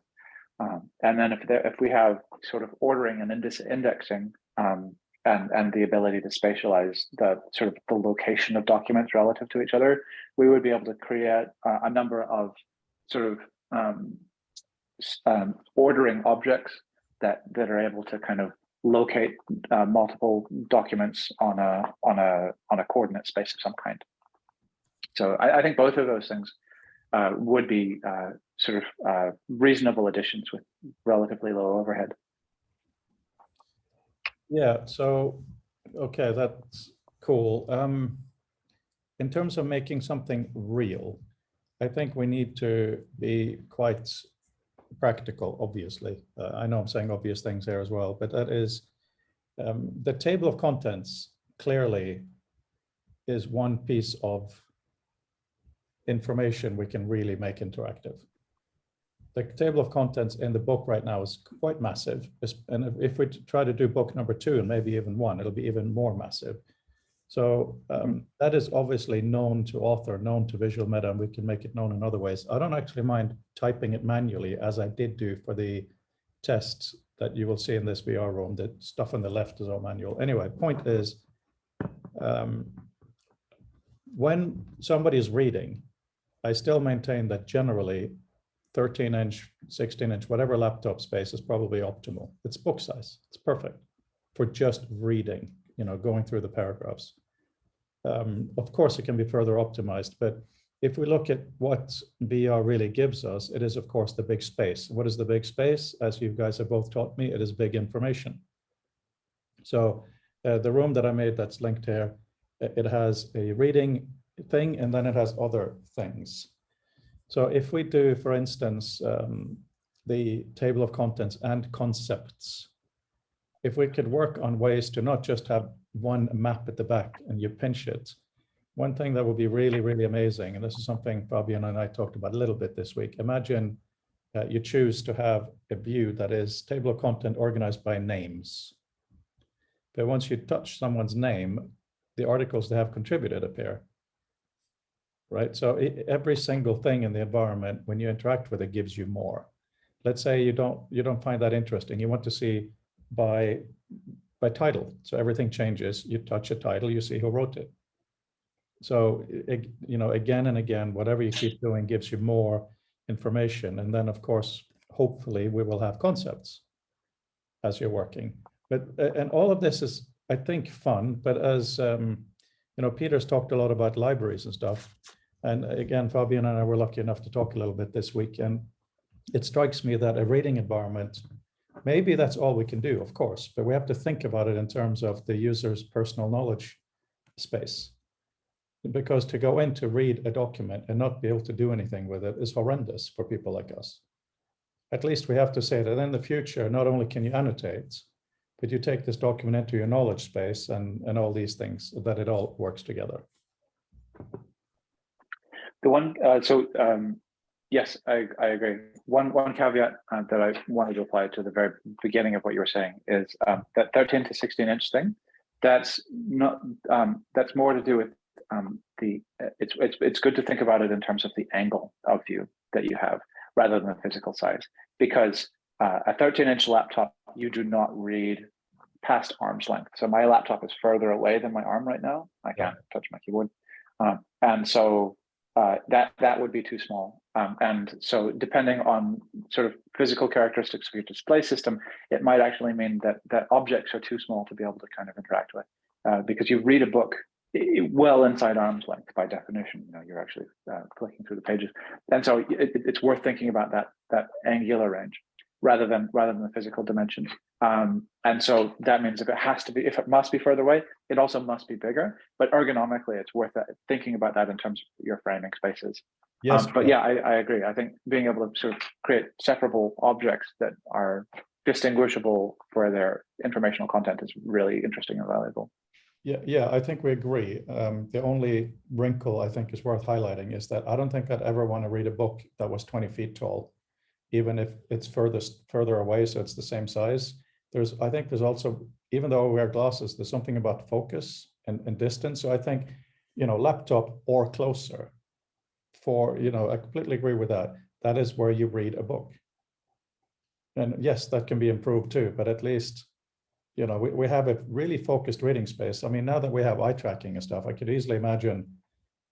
And then if we have sort of ordering and indexing, and the ability to spatialize the sort of the location of documents relative to each other, we would be able to create a number of sort of ordering objects that are able to kind of locate multiple documents on a coordinate space of some kind. So I think both of those things would be sort of reasonable additions with relatively low overhead. Yeah, so, okay, that's cool. In terms of making something real, I think we need to be quite practical, obviously. I know I'm saying obvious things there as well, but that is the table of contents clearly is one piece of information we can really make interactive. The table of contents in the book right now is quite massive. And if we try to do book number 2 and maybe even 1, it'll be even more massive. So that is obviously known to Author, known to Visual Meta, and we can make it known in other ways. I don't actually mind typing it manually, as I did do for the tests that you will see in this VR room. The stuff on the left is all manual. Anyway, point is, when somebody is reading, I still maintain that generally 13-inch, 16-inch, whatever laptop space is probably optimal. It's book size. It's perfect for just reading, going through the paragraphs. Of course, it can be further optimized, but if we look at what VR really gives us, it is, of course, the big space. What is the big space? As you guys have both taught me, it is big information. So the room that I made that's linked here, it has a reading thing, and then it has other things. So if we do, for instance, the table of contents and concepts, if we could work on ways to not just have one map at the back and you pinch it, one thing that would be really, really amazing, and this is something Fabian and I talked about a little bit this week. Imagine you choose to have a view that is table of content organized by names. But once you touch someone's name, the articles they have contributed appear. Right, so every single thing in the environment, when you interact with it, gives you more. Let's say you don't find that interesting. You want to see by title. So everything changes. You touch a title, you see who wrote it. So again and again, whatever you keep doing gives you more information. And then, of course, hopefully, we will have concepts as you're working. But and all of this is, I think, fun. But as Peter's talked a lot about libraries and stuff. And again, Fabian and I were lucky enough to talk a little bit this week. And it strikes me that a reading environment, maybe that's all we can do, of course, but we have to think about it in terms of the user's personal knowledge space. Because to go in to read a document and not be able to do anything with it is horrendous for people like us. At least we have to say that in the future, not only can you annotate, but you take this document into your knowledge space and all these things, that it all works together. The one, yes, I agree. One caveat that I wanted to apply to the very beginning of what you were saying is that 13 to 16-inch thing. That's not. That's more to do with it's good to think about it in terms of the angle of view that you have rather than the physical size, because a 13-inch laptop, you do not read past arm's length. So my laptop is further away than my arm right now. I can't touch my keyboard, and so that would be too small. And so depending on sort of physical characteristics of your display system, it might actually mean that objects are too small to be able to kind of interact with, because you read a book well inside arm's length by definition. You know, you're actually clicking through the pages, and so it's worth thinking about that angular range rather than the physical dimensions. And so that means if it must be further away, it also must be bigger. But ergonomically, it's worth thinking about that in terms of your framing spaces. Yes, but yeah, I agree. I think being able to sort of create separable objects that are distinguishable for their informational content is really interesting and valuable. Yeah, I think we agree. The only wrinkle I think is worth highlighting is that I don't think I'd ever want to read a book that was 20 feet tall, even if it's further away, so it's the same size. I think there's also, even though I wear glasses, there's something about focus and distance. So I think, laptop or closer I completely agree with that. That is where you read a book. And yes, that can be improved too, but at least, we have a really focused reading space. I mean, now that we have eye tracking and stuff, I could easily imagine,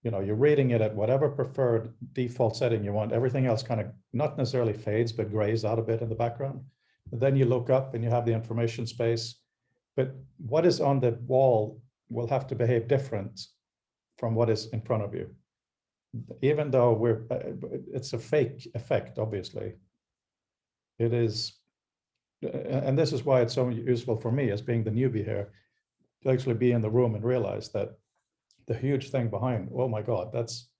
you're reading it at whatever preferred default setting you want. Everything else kind of not necessarily fades, but grays out a bit in the background. But then you look up and you have the information space. But what is on the wall will have to behave different from what is in front of you. Even though it's a fake effect, obviously. It is, and this is why it's so useful for me as being the newbie here, to actually be in the room and realize that the huge thing behind, oh my God, that's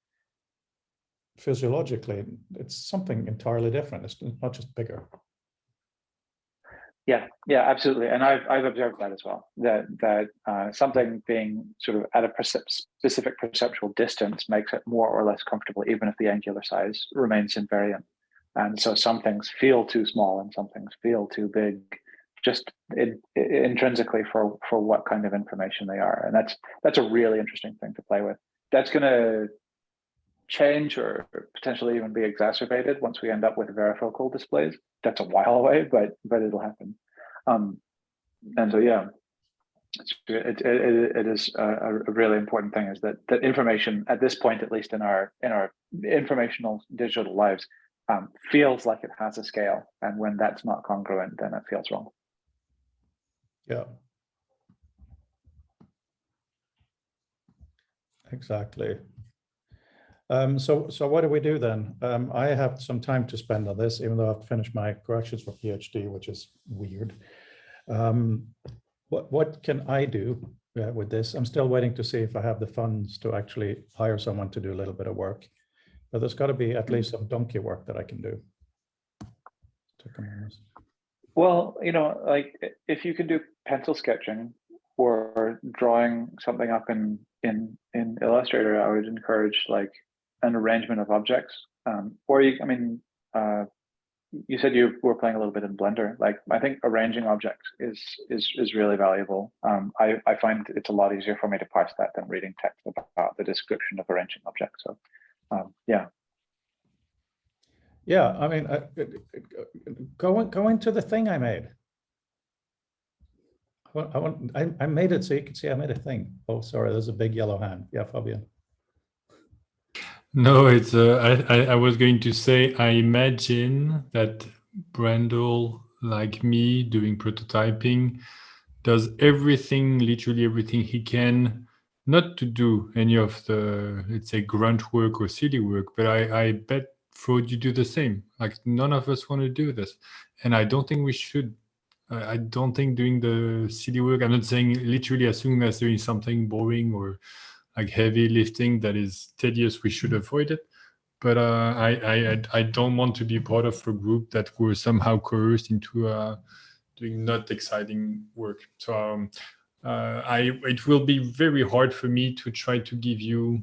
physiologically, it's something entirely different. It's not just bigger. Yeah, absolutely. And I've observed that as well, that something being sort of at a specific perceptual distance makes it more or less comfortable, even if the angular size remains invariant. And so some things feel too small and some things feel too big, just intrinsically for what kind of information they are. And that's a really interesting thing to play with. That's going to change or potentially even be exacerbated once we end up with varifocal displays. That's a while away, but it'll happen. And so yeah, it is a really important thing, is that information at this point, at least in our informational digital lives, feels like it has a scale, and when that's not congruent, then it feels wrong. Yeah. Exactly. So what do we do then? I have some time to spend on this, even though I've finished my corrections for PhD, which is weird. What can I do with this? I'm still waiting to see if I have the funds to actually hire someone to do a little bit of work, but there's got to be at least some donkey work that I can do. Well, like if you can do pencil sketching or drawing something up in Illustrator, I would encourage like an arrangement of objects. Or you said you were playing a little bit in Blender. Like I think arranging objects is really valuable. I find it's a lot easier for me to parse that than reading text about the description of arranging objects. So yeah. Yeah, I mean, go into the thing I made. I made it so you can see I made a thing. Oh, sorry, there's a big yellow hand. Yeah, Fabian. No, it's I was going to say, I imagine that Brandel, like me, doing prototyping, does literally everything he can, not to do any of the, let's say, grunt work or silly work, but I bet, Frode, you do the same. Like none of us want to do this, and I don't think we should. I don't think doing the silly work, I'm not saying literally as soon as doing something boring or like heavy lifting that is tedious, we should avoid it. But I don't want to be part of a group that were somehow coerced into doing not exciting work. So it will be very hard for me to try to give you,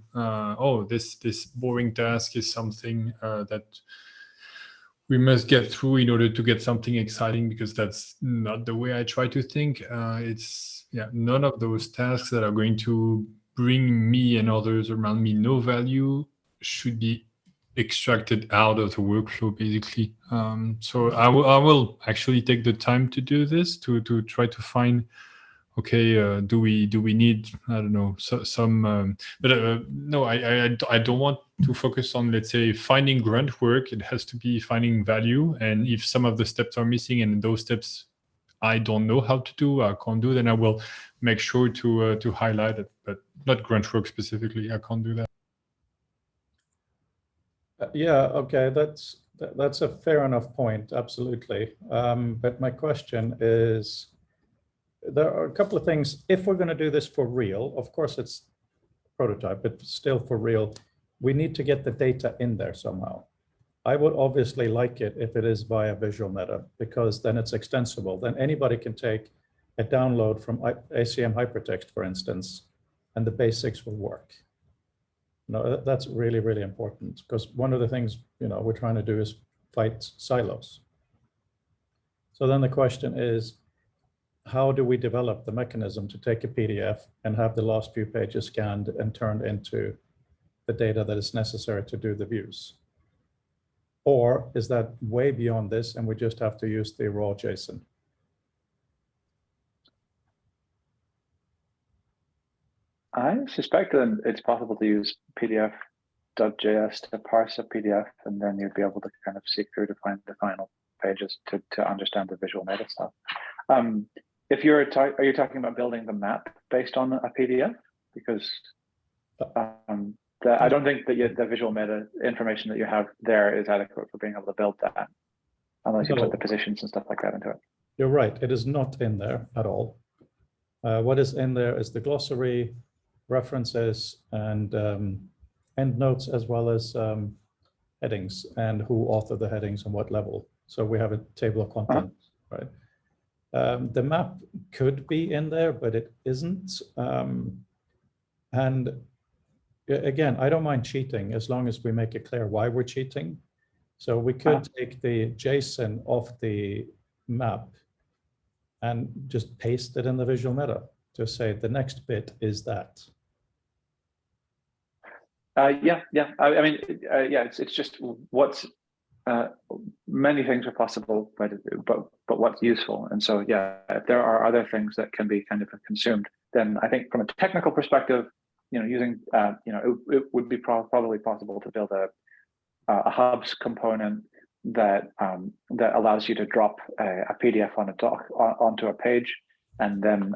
this boring task is something that we must get through in order to get something exciting, because that's not the way I try to think. It's none of those tasks that are going to bring me and others around me no value should be extracted out of the workflow, basically. So I will actually take the time to do this to try to find, okay, do we need, I don't know, some but no, I don't want to focus on, let's say, finding grunt work. It has to be finding value, and if some of the steps are missing and those steps I don't know how to do, I can't do, then I will make sure to highlight it, but not grunt work specifically. I can't do that. Yeah, okay, that's a fair enough point, absolutely. But my question is, there are a couple of things. If we're going to do this for real, of course it's prototype, but still for real, we need to get the data in there somehow. I would obviously like it if it is via Visual Meta, because then it's extensible. Then anybody can take a download from ACM Hypertext, for instance, and the basics will work. No, that's really, really important, because one of the things, you know, we're trying to do is fight silos. So then the question is, how do we develop the mechanism to take a PDF and have the last few pages scanned and turned into the data that is necessary to do the views? Or is that way beyond this and we just have to use the raw JSON? I suspect that it's possible to use PDF.js to parse a PDF, and then you'd be able to kind of seek through to find the final pages to understand the visual meta stuff. If you're are you talking about building the map based on a PDF? Because I don't think that the visual meta information that you have there is adequate for being able to build that, unless you put the positions and stuff like that into it. You're right, it is not in there at all. What is in there is the glossary, references, and endnotes, as well as headings and who authored the headings and what level. So we have a table of contents, right? The map could be in there, but it isn't. And again, I don't mind cheating as long as we make it clear why we're cheating. So we could take the JSON of the map and just paste it in the visual meta to say the next bit is that. Yeah. I mean, yeah. It's just what's many things are possible, but what's useful. And so, yeah, if there are other things that can be kind of consumed, then I think from a technical perspective, you know, using it would be probably possible to build a hubs component that that allows you to drop a PDF on a doc onto a page, and then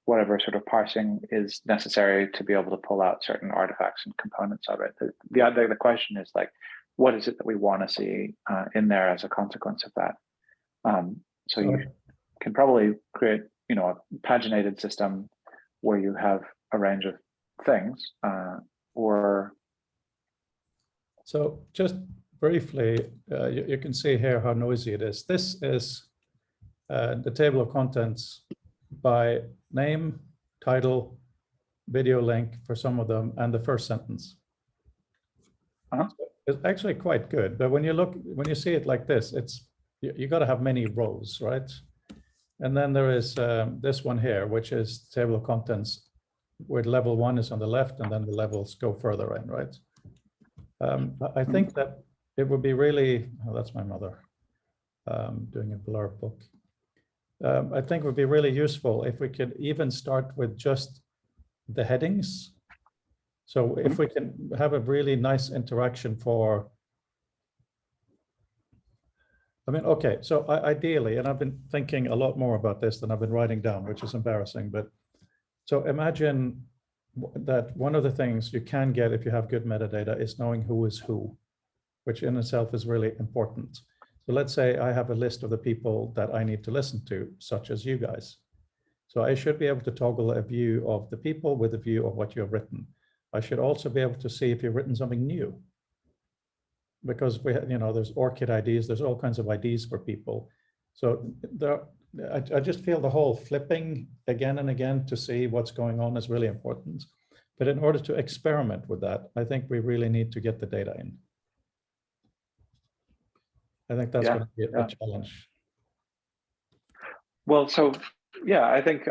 whatever sort of parsing is necessary to be able to pull out certain artifacts and components of it. The question is, like, what is it that we want to see in there as a consequence of that? So you can probably create, you know, a paginated system where you have a range of things, or. So just briefly, you can see here how noisy it is. This is the table of contents by name, title, video link for some of them, and the first sentence. It's actually quite good, but when you see it like this, you got to have many rows, right? And then there is this one here, which is table of contents, where level 1 is on the left, and then the levels go further in, right? I think that it would be really, oh, that's my mother doing a blur book. I think it would be really useful if we could even start with just the headings. So if we can have a really nice interaction for, I mean, okay, so ideally, and I've been thinking a lot more about this than I've been writing down, which is embarrassing, but so imagine that one of the things you can get if you have good metadata is knowing who is who, which in itself is really important. So let's say I have a list of the people that I need to listen to, such as you guys. So I should be able to toggle a view of the people with a view of what you have written. I should also be able to see if you've written something new, because we, you know, there's ORCID IDs, there's all kinds of IDs for people. So I just feel the whole flipping again and again to see what's going on is really important. But in order to experiment with that, I think we really need to get the data in. I think that's going to be a challenge. Well, so yeah, I think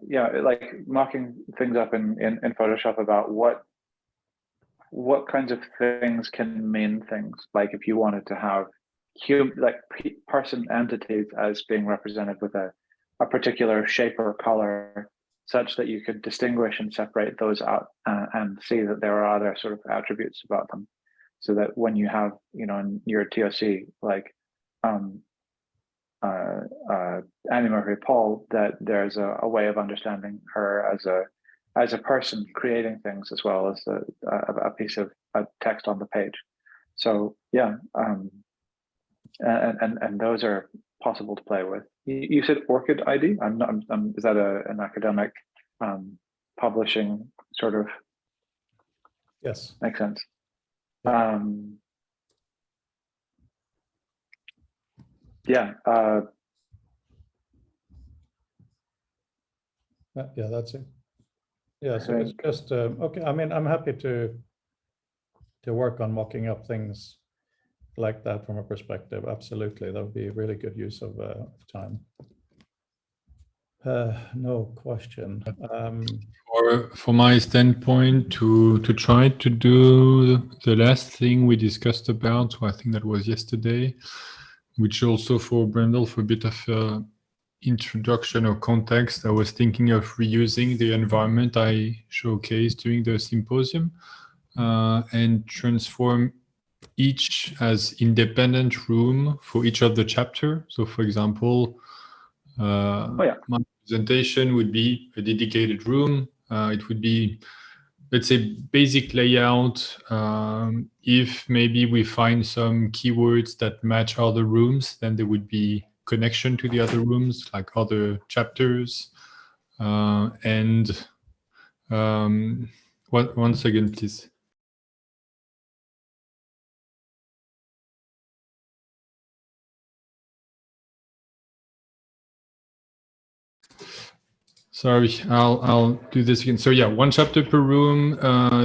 yeah, like mocking things up in Photoshop about what kinds of things can mean things. Like if you wanted to have person entities as being represented with a particular shape or color, such that you could distinguish and separate those out and see that there are other sort of attributes about them, so that when you have, you know, in your TOC, like Annie Murphy Paul, that there's a way of understanding her as a person creating things as well as a piece of text on the page. So yeah, and those are possible to play with. You said ORCID ID. Is that an academic publishing sort of? Yes. Makes sense. Yeah. Yeah, that's it. Yeah, so it's just okay. I mean, I'm happy to work on mocking up things like that from a perspective. Absolutely, that would be a really good use of time. No question. For my standpoint, to try to do the last thing we discussed about, so I think that was yesterday, which also for Brendel, for a bit of introduction or context, I was thinking of reusing the environment I showcased during the symposium and transform each as independent room for each of the chapter. So for example, my presentation would be a dedicated room. It would be, let's say, basic layout. If maybe we find some keywords that match other rooms, then there would be connection to the other rooms, like other chapters. One second, please. Sorry, I'll do this again. So yeah, one chapter per room.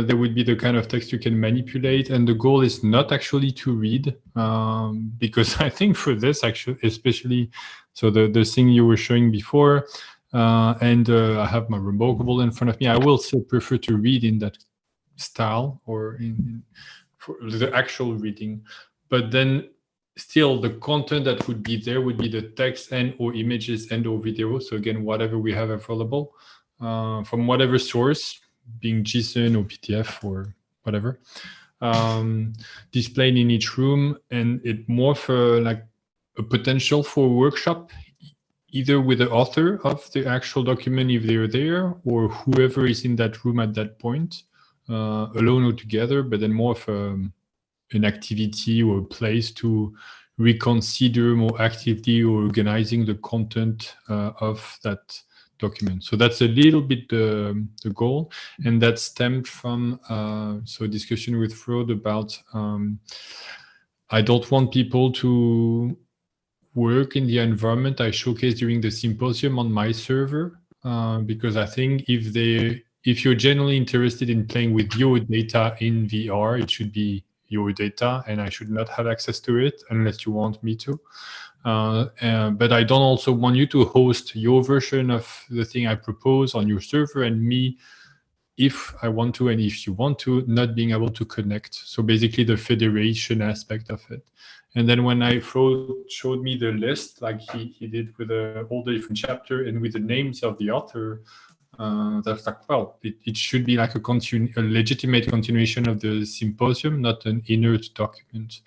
There would be the kind of text you can manipulate, and the goal is not actually to read, because I think for this actually, especially, so the thing you were showing before, and I have my Remarkable in front of me. I will still prefer to read in that style or for the actual reading, but then still the content that would be there would be the text and or images and or video. So again, whatever we have available from whatever source, being JSON or PDF or whatever, displayed in each room, and it more for like a potential for a workshop, either with the author of the actual document if they're there, or whoever is in that room at that point, alone or together, but then more of an activity or a place to reconsider more actively or organizing the content of that document. So that's a little bit the goal, and that stemmed from so a discussion with Frode about I don't want people to work in the environment I showcased during the symposium on my server, because I think if you're genuinely interested in playing with your data in VR, it should be your data, and I should not have access to it unless you want me to. But I don't also want you to host your version of the thing I propose on your server, and me, if I want to and if you want to, not being able to connect. So basically the federation aspect of it. And then when I showed me the list, like he did with all the different chapter and with the names of the author, that's like, well, it should be like a legitimate continuation of the symposium, not an inert document.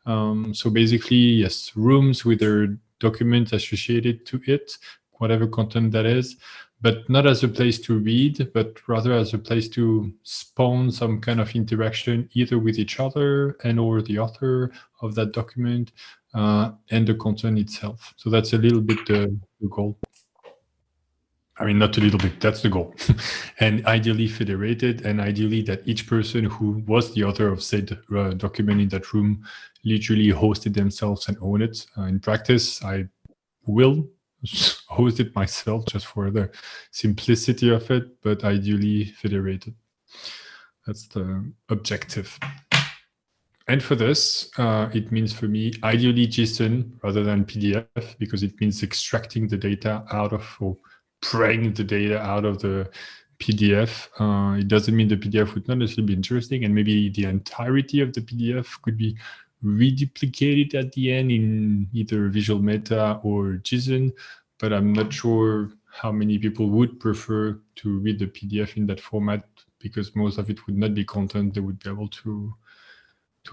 So basically, yes, rooms with their document associated to it, whatever content that is, but not as a place to read, but rather as a place to spawn some kind of interaction either with each other and or the author of that document and the content itself. So that's a little bit the goal. I mean, not a little bit, that's the goal. And ideally federated, and ideally that each person who was the author of said document in that room literally hosted themselves and own it. In practice, I will host it myself just for the simplicity of it, but ideally federated. That's the objective. And for this, it means for me, ideally JSON rather than PDF, because it means extracting the data out of, or prying the data out of the PDF. It doesn't mean the PDF would not necessarily be interesting, and maybe the entirety of the PDF could be reduplicated at the end in either Visual Meta or JSON, but I'm not sure how many people would prefer to read the PDF in that format, because most of it would not be content they would be able to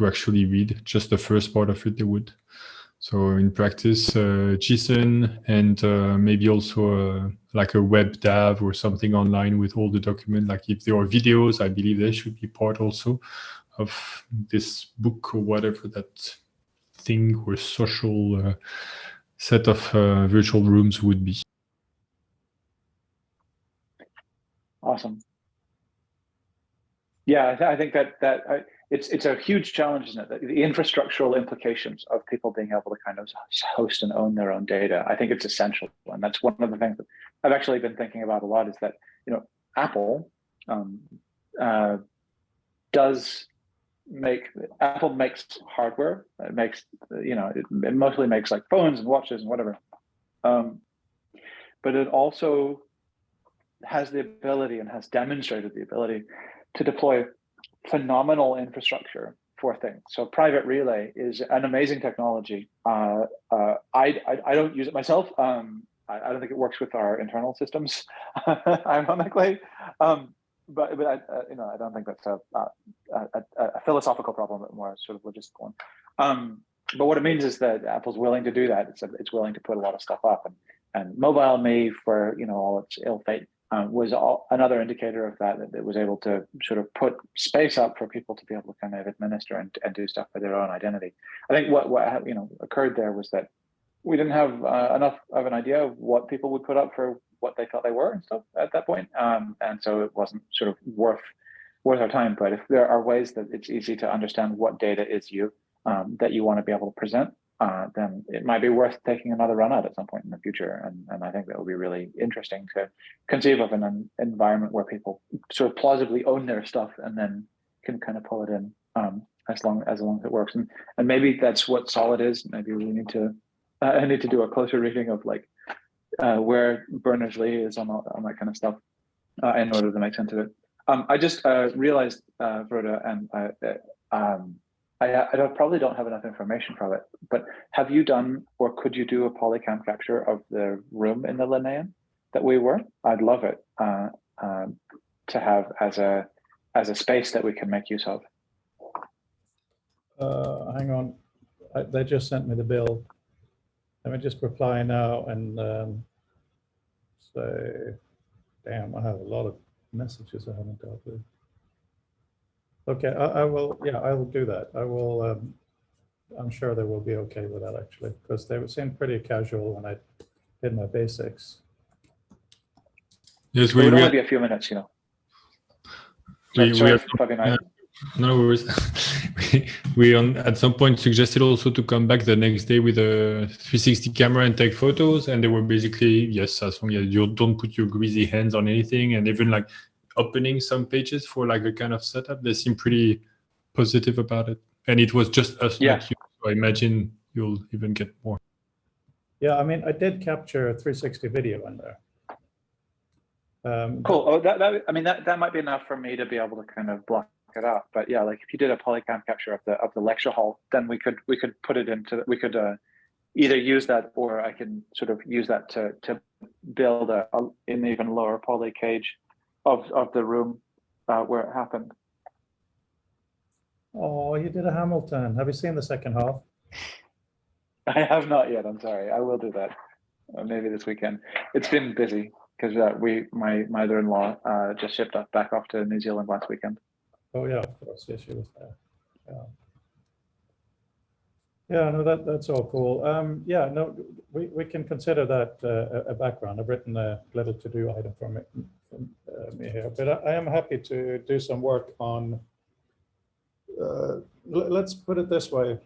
actually read. Just the first part of it they would. So in practice, JSON and maybe also like a web DAV or something online with all the document. Like if there are videos, I believe they should be part also of this book or whatever that thing or social set of virtual rooms would be. Awesome. Yeah, I think that it's a huge challenge, isn't it? The infrastructural implications of people being able to kind of host and own their own data. I think it's essential, and that's one of the things that I've actually been thinking about a lot. Is that Apple Apple makes hardware. It makes it mostly makes like phones and watches and whatever, but it also has the ability and has demonstrated the ability to deploy phenomenal infrastructure for things. So Private Relay is an amazing technology. I don't use it myself. I don't think it works with our internal systems, ironically. But I don't think that's a philosophical problem, but more sort of logistical one. But what it means is that Apple's willing to do that. It's willing to put a lot of stuff up, and MobileMe, for all its ill fate, was another indicator of that it was able to sort of put space up for people to be able to kind of administer and do stuff for their own identity. I think what occurred there was that we didn't have enough of an idea of what people would put up for what they thought they were and stuff at that point, and so it wasn't sort of worth our time. But if there are ways that it's easy to understand what data is that you want to be able to present, then it might be worth taking another run at some point in the future. And I think that would be really interesting to conceive of an environment where people sort of plausibly own their stuff and then can kind of pull it in as long as it works. And maybe that's what Solid is. Maybe we need to I need to do a closer reading of like where Berners-Lee is on that kind of stuff in order to make sense of it. I just realized, Vroda, and I probably don't have enough information from it, but have you done, or could you do a polycam capture of the room in the Linnaean that we were? I'd love it to have as a space that we can make use of. Hang on, they just sent me the bill. Let me just reply now and say, damn, I have a lot of messages I haven't dealt with. Okay, I will. Yeah, I will do that. I will. I'm sure they will be okay with that actually, because they seemed pretty casual when I did my basics. Yes, it would only be a few minutes, No worries. we at some point suggested also to come back the next day with a 360 camera and take photos, and they were basically, yes, as long as you don't put your greasy hands on anything, and even like opening some pages for like a kind of setup, they seem pretty positive about it. And it was just us, not you, so I imagine you'll even get more. Yeah, I mean, I did capture a 360 video in there. Cool. Oh, that might be enough for me to be able to kind of block it out. But yeah, like if you did a polycam capture of the lecture hall, then we could put it into, we could either use that, or I can sort of use that to build an even lower poly cage of the room where it happened. Oh, you did a Hamilton. Have you seen the second half? I have not yet. I'm sorry. I will do that maybe this weekend. It's been busy because my mother-in-law just shipped us back off to New Zealand last weekend. Oh yeah, of course. Yes, she was there. Yeah. Yeah, no, that's all cool. Yeah, no, we can consider that a background. I've written a little to-do item from me here, but I am happy to do some work on. Let's put it this way.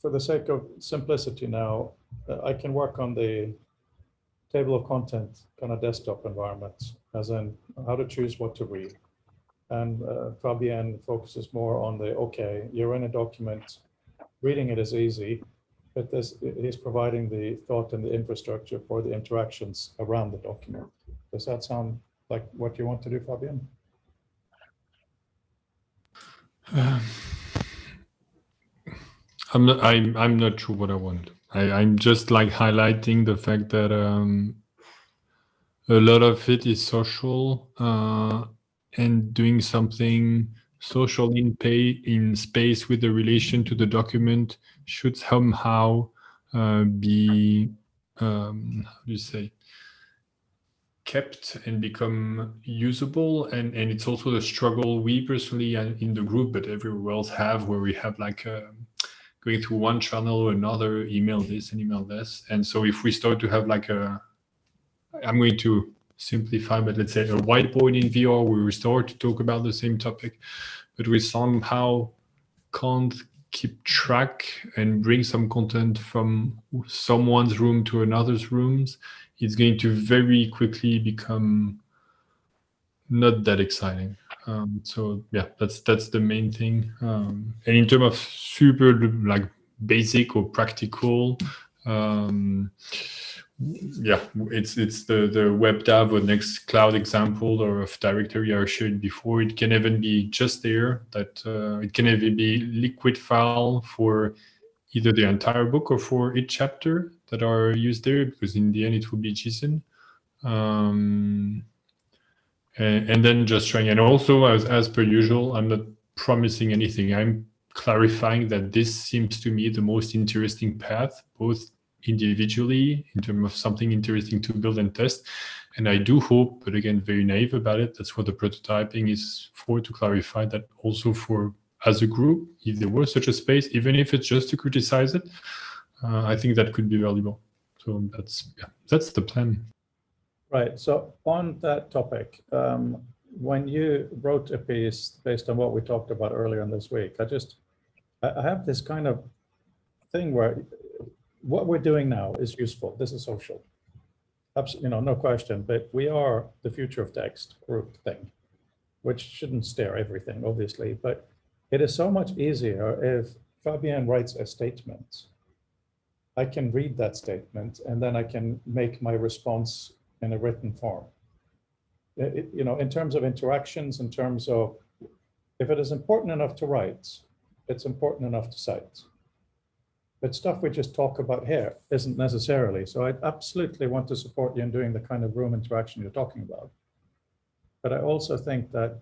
For the sake of simplicity now, I can work on the table of content kind of desktop environments, as in how to choose what to read. And Fabienne focuses more on the, okay, you're in a document, reading it is easy. but he's providing the thought and the infrastructure for the interactions around the document. Does that sound like what you want to do, Fabian? I'm not sure what I want. I'm just like highlighting the fact that a lot of it is social, and doing something social in space with the relation to the document should somehow be how do you say, kept and become usable. And it's also the struggle we personally in the group, but everywhere else have, where we have like going through one channel or another, email this and email this. And so if we start to have like I'm going to simplify, but let's say a whiteboard in VR where we start to talk about the same topic, but we somehow can't keep track and bring some content from someone's room to another's rooms, it's going to very quickly become not that exciting. So yeah, that's the main thing. And in terms of super like basic or practical, yeah, it's the WebDAV or Nextcloud example or of directory I showed before. It can even be just there. That it can even be liquid file for either the entire book or for each chapter that are used there, because in the end it will be JSON. And then just trying, and also as per usual, I'm not promising anything. I'm clarifying that this seems to me the most interesting path, both individually in terms of something interesting to build and test. And I do hope, but again, very naive about it, that's what the prototyping is for, to clarify that also for as a group, if there was such a space, even if it's just to criticize it, I think that could be valuable. So that's the plan. Right. So on that topic, when you wrote a piece based on what we talked about earlier in this week, I have this kind of thing where what we're doing now is useful. This is social. Absolutely, no question. But we are the future of text group thing, which shouldn't stare everything, obviously. But it is so much easier if Fabian writes a statement. I can read that statement and then I can make my response in a written form. In terms of interactions, in terms of, if it is important enough to write, it's important enough to cite. But stuff we just talk about here isn't necessarily. So I absolutely want to support you in doing the kind of room interaction you're talking about. But I also think that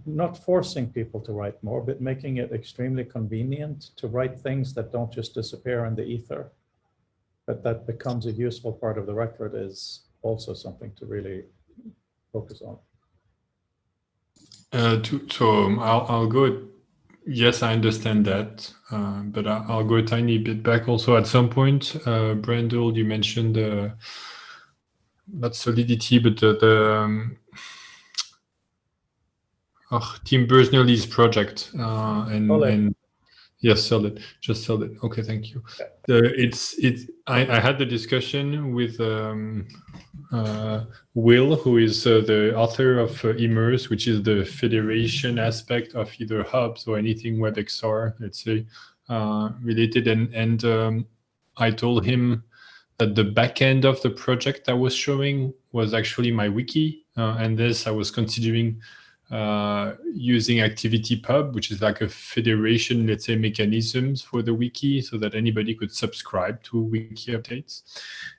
not forcing people to write more, but making it extremely convenient to write things that don't just disappear in the ether, but that becomes a useful part of the record, is also something to really focus on. So I'll go. Yes, I understand that, but I'll go a tiny bit back also. At some point, Brandel, you mentioned not Solidity, but Tim Berners-Lee's project, and yes, Solid, just Solid. Okay, thank you. I had the discussion with Will, who is the author of Immerse, which is the federation aspect of either hubs or anything WebXR, let's say, related. And I told him that the back end of the project I was showing was actually my wiki, and this I was considering using ActivityPub, which is like a federation, let's say, mechanisms for the wiki, so that anybody could subscribe to wiki updates.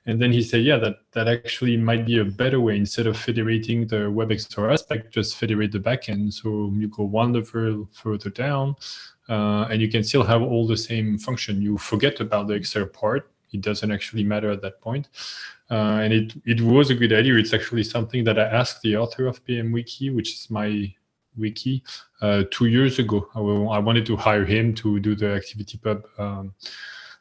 And then he said, yeah, that actually might be a better way. Instead of federating the WebXR aspect, just federate the backend. So you go one level further down, and you can still have all the same function. You forget about the XR part. It doesn't actually matter at that point. And it was a good idea. It's actually something that I asked the author of PMWiki, which is my wiki, 2 years ago. I wanted to hire him to do the ActivityPub,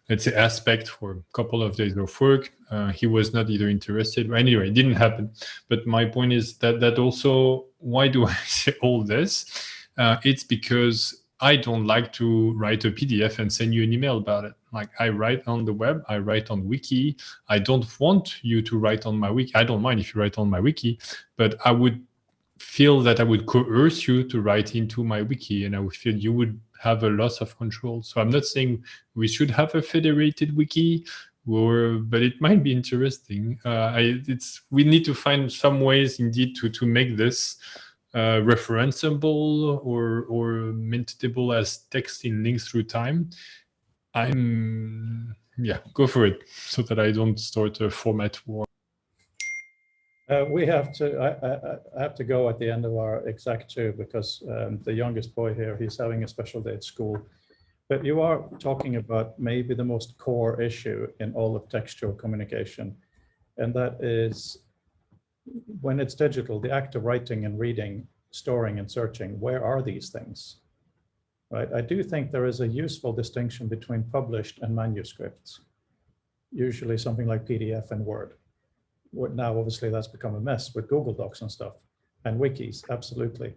let's say, aspect for a couple of days of work. He was not either interested. Anyway, it didn't happen. But my point is that also, why do I say all this? It's because I don't like to write a PDF and send you an email about it. Like, I write on the web, I write on wiki. I don't want you to write on my wiki. I don't mind if you write on my wiki, but I would feel that I would coerce you to write into my wiki, and I would feel you would have a loss of control. So I'm not saying we should have a federated wiki, but it might be interesting. We need to find some ways indeed to make this referenceable or mintable as text in links through time. Go for it, so that I don't start a format war. We have to. I have to go at the end of our exec too, because the youngest boy here, he's having a special day at school. But you are talking about maybe the most core issue in all of textual communication, and that is when it's digital, the act of writing and reading, storing and searching. Where are these things? Right. I do think there is a useful distinction between published and manuscripts. Usually something like PDF and Word. Now, obviously, that's become a mess with Google Docs and stuff, and wikis, absolutely.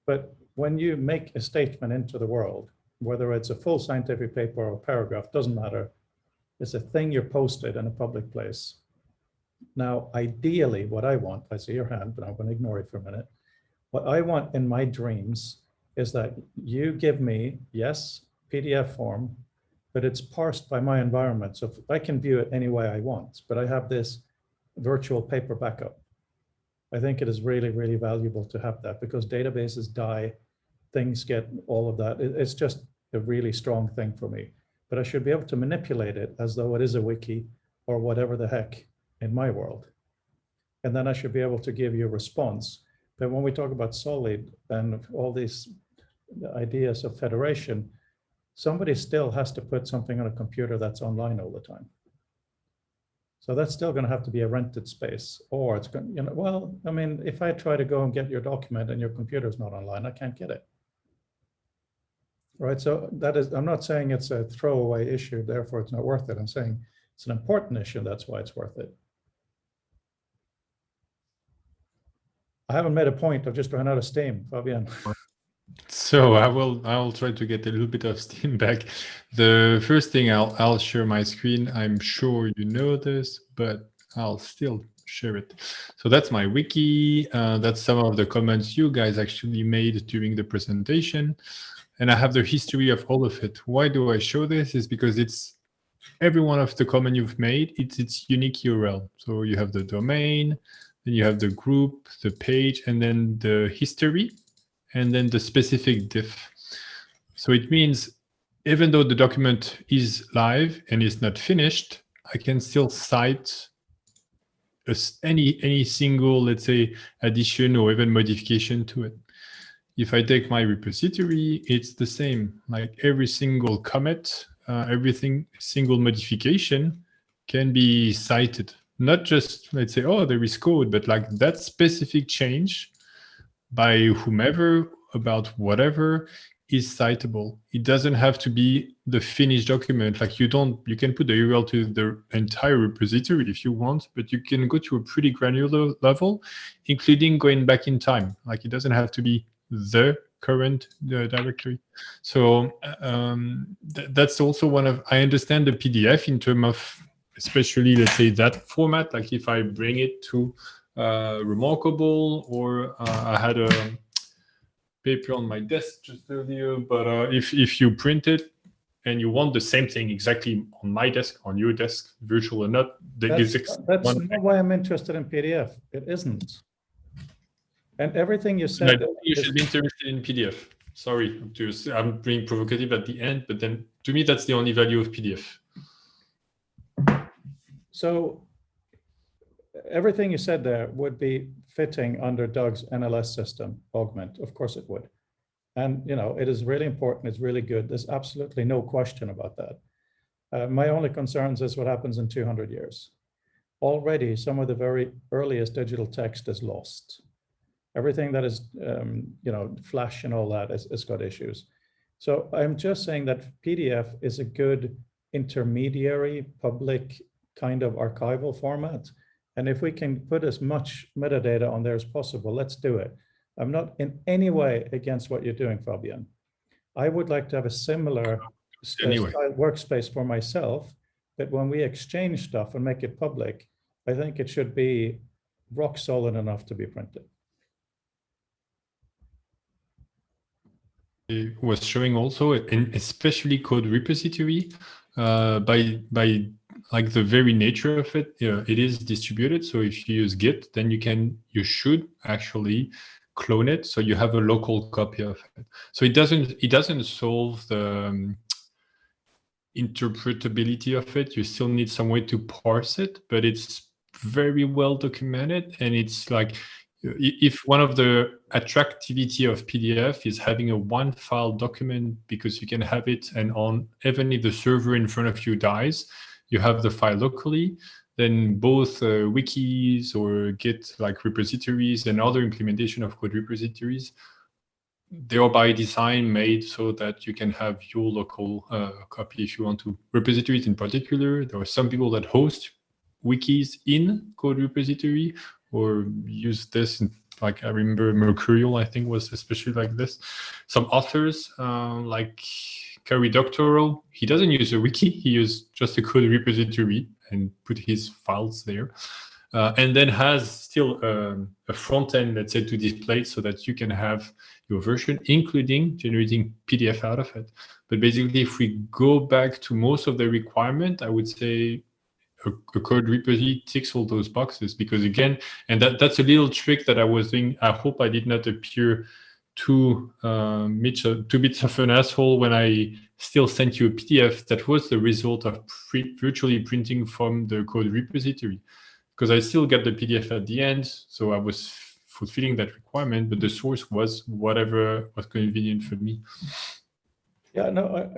But when you make a statement into the world, whether it's a full scientific paper or a paragraph, doesn't matter. It's a thing you're posted in a public place. Now, ideally, what I want, I see your hand, but I'm going to ignore it for a minute. What I want in my dreams is that you give me, yes, PDF form, but it's parsed by my environment. So I can view it any way I want, but I have this virtual paper backup. I think it is really, really valuable to have that, because databases die, things get all of that. It's just a really strong thing for me, but I should be able to manipulate it as though it is a wiki or whatever the heck in my world. And then I should be able to give you a response. But when we talk about Solid and all these ideas of federation, somebody still has to put something on a computer that's online all the time. So that's still going to have to be a rented space, or it's going, well, I mean, if I try to go and get your document and your computer's not online, I can't get it. Right, so that is, I'm not saying it's a throwaway issue, therefore it's not worth it. I'm saying it's an important issue, that's why it's worth it. I haven't made a point, I've just run out of steam, Fabian. So I'll try to get a little bit of steam back. The first thing, I'll share my screen. I'm sure you know this, but I'll still share it. So that's my wiki. That's some of the comments you guys actually made during the presentation. And I have the history of all of it. Why do I show this? Is because it's every one of the comment you've made, it's its unique URL. So you have the domain, then you have the group, the page, and then the history, and then the specific diff. So it means even though the document is live and is not finished, I can still cite any single, let's say, addition or even modification to it. If I take my repository, it's the same. Like every single commit, single modification can be cited. Not just, let's say, oh, there is code, but like that specific change by whomever about whatever is citable. It doesn't have to be the finished document. Like you can put the URL to the entire repository if you want, but you can go to a pretty granular level, including going back in time. Like it doesn't have to be the current directory. So that's also one of, I understand the PDF in terms of, especially, let's say, that format. Like if I bring it to Remarkable, or I had a paper on my desk just earlier, but if you print it and you want the same thing exactly on my desk, on your desk, virtual or not, that's not why I'm interested in PDF. It isn't. And everything you said, I don't think you should be interested in PDF. Sorry, I'm being provocative at the end, but then to me, that's the only value of PDF. So everything you said there would be fitting under Doug's NLS system, Augment. Of course it would. And, it is really important. It's really good. There's absolutely no question about that. My only concerns is what happens in 200 years. Already, some of the very earliest digital text is lost. Everything that is, Flash and all that has got issues. So I'm just saying that PDF is a good intermediary public kind of archival format. And if we can put as much metadata on there as possible, let's do it. I'm not in any way against what you're doing, Fabian. I would like to have a similar workspace for myself, that when we exchange stuff and make it public, I think it should be rock solid enough to be printed. was showing also, and especially code repository, by like the very nature of it, it is distributed. So if you use Git, then you should actually clone it, so you have a local copy of it. So it doesn't solve the interpretability of it. You still need some way to parse it, but it's very well documented, and it's like, if one of the attractivity of PDF is having a one file document, because you can have it, and on even if the server in front of you dies, you have the file locally, then both wikis or Git like repositories and other implementation of code repositories, they are by design made so that you can have your local copy if you want to. Repositories in particular, there are some people that host wikis in code repository or use this in, like, I remember Mercurial, I think, was especially like this. Some authors like Cory Doctorow, he doesn't use a wiki, he uses just a code repository and put his files there. And then has still a front end, let's say, to display it so that you can have your version, including generating PDF out of it. But basically, if we go back to most of the requirement, I would say a code repository ticks all those boxes, because again, and that's a little trick that I was doing. I hope I did not appear too bit of an asshole when I still sent you a PDF that was the result of virtually printing from the code repository. Because I still get the PDF at the end, so I was fulfilling that requirement, but the source was whatever was convenient for me. Yeah, no,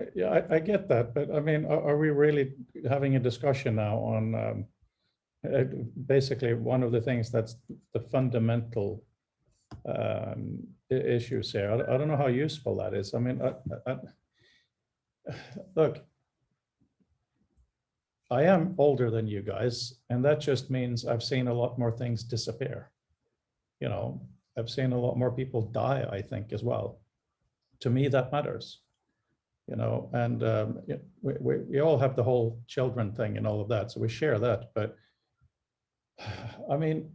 I get that, but I mean, are we really having a discussion now on basically one of the things that's the fundamental issues here? I don't know how useful that is. I mean, look, I am older than you guys, and that just means I've seen a lot more things disappear. You know, I've seen a lot more people die, I think, as well. To me, that matters. You know, and we all have the whole children thing and all of that, so we share that. But I mean,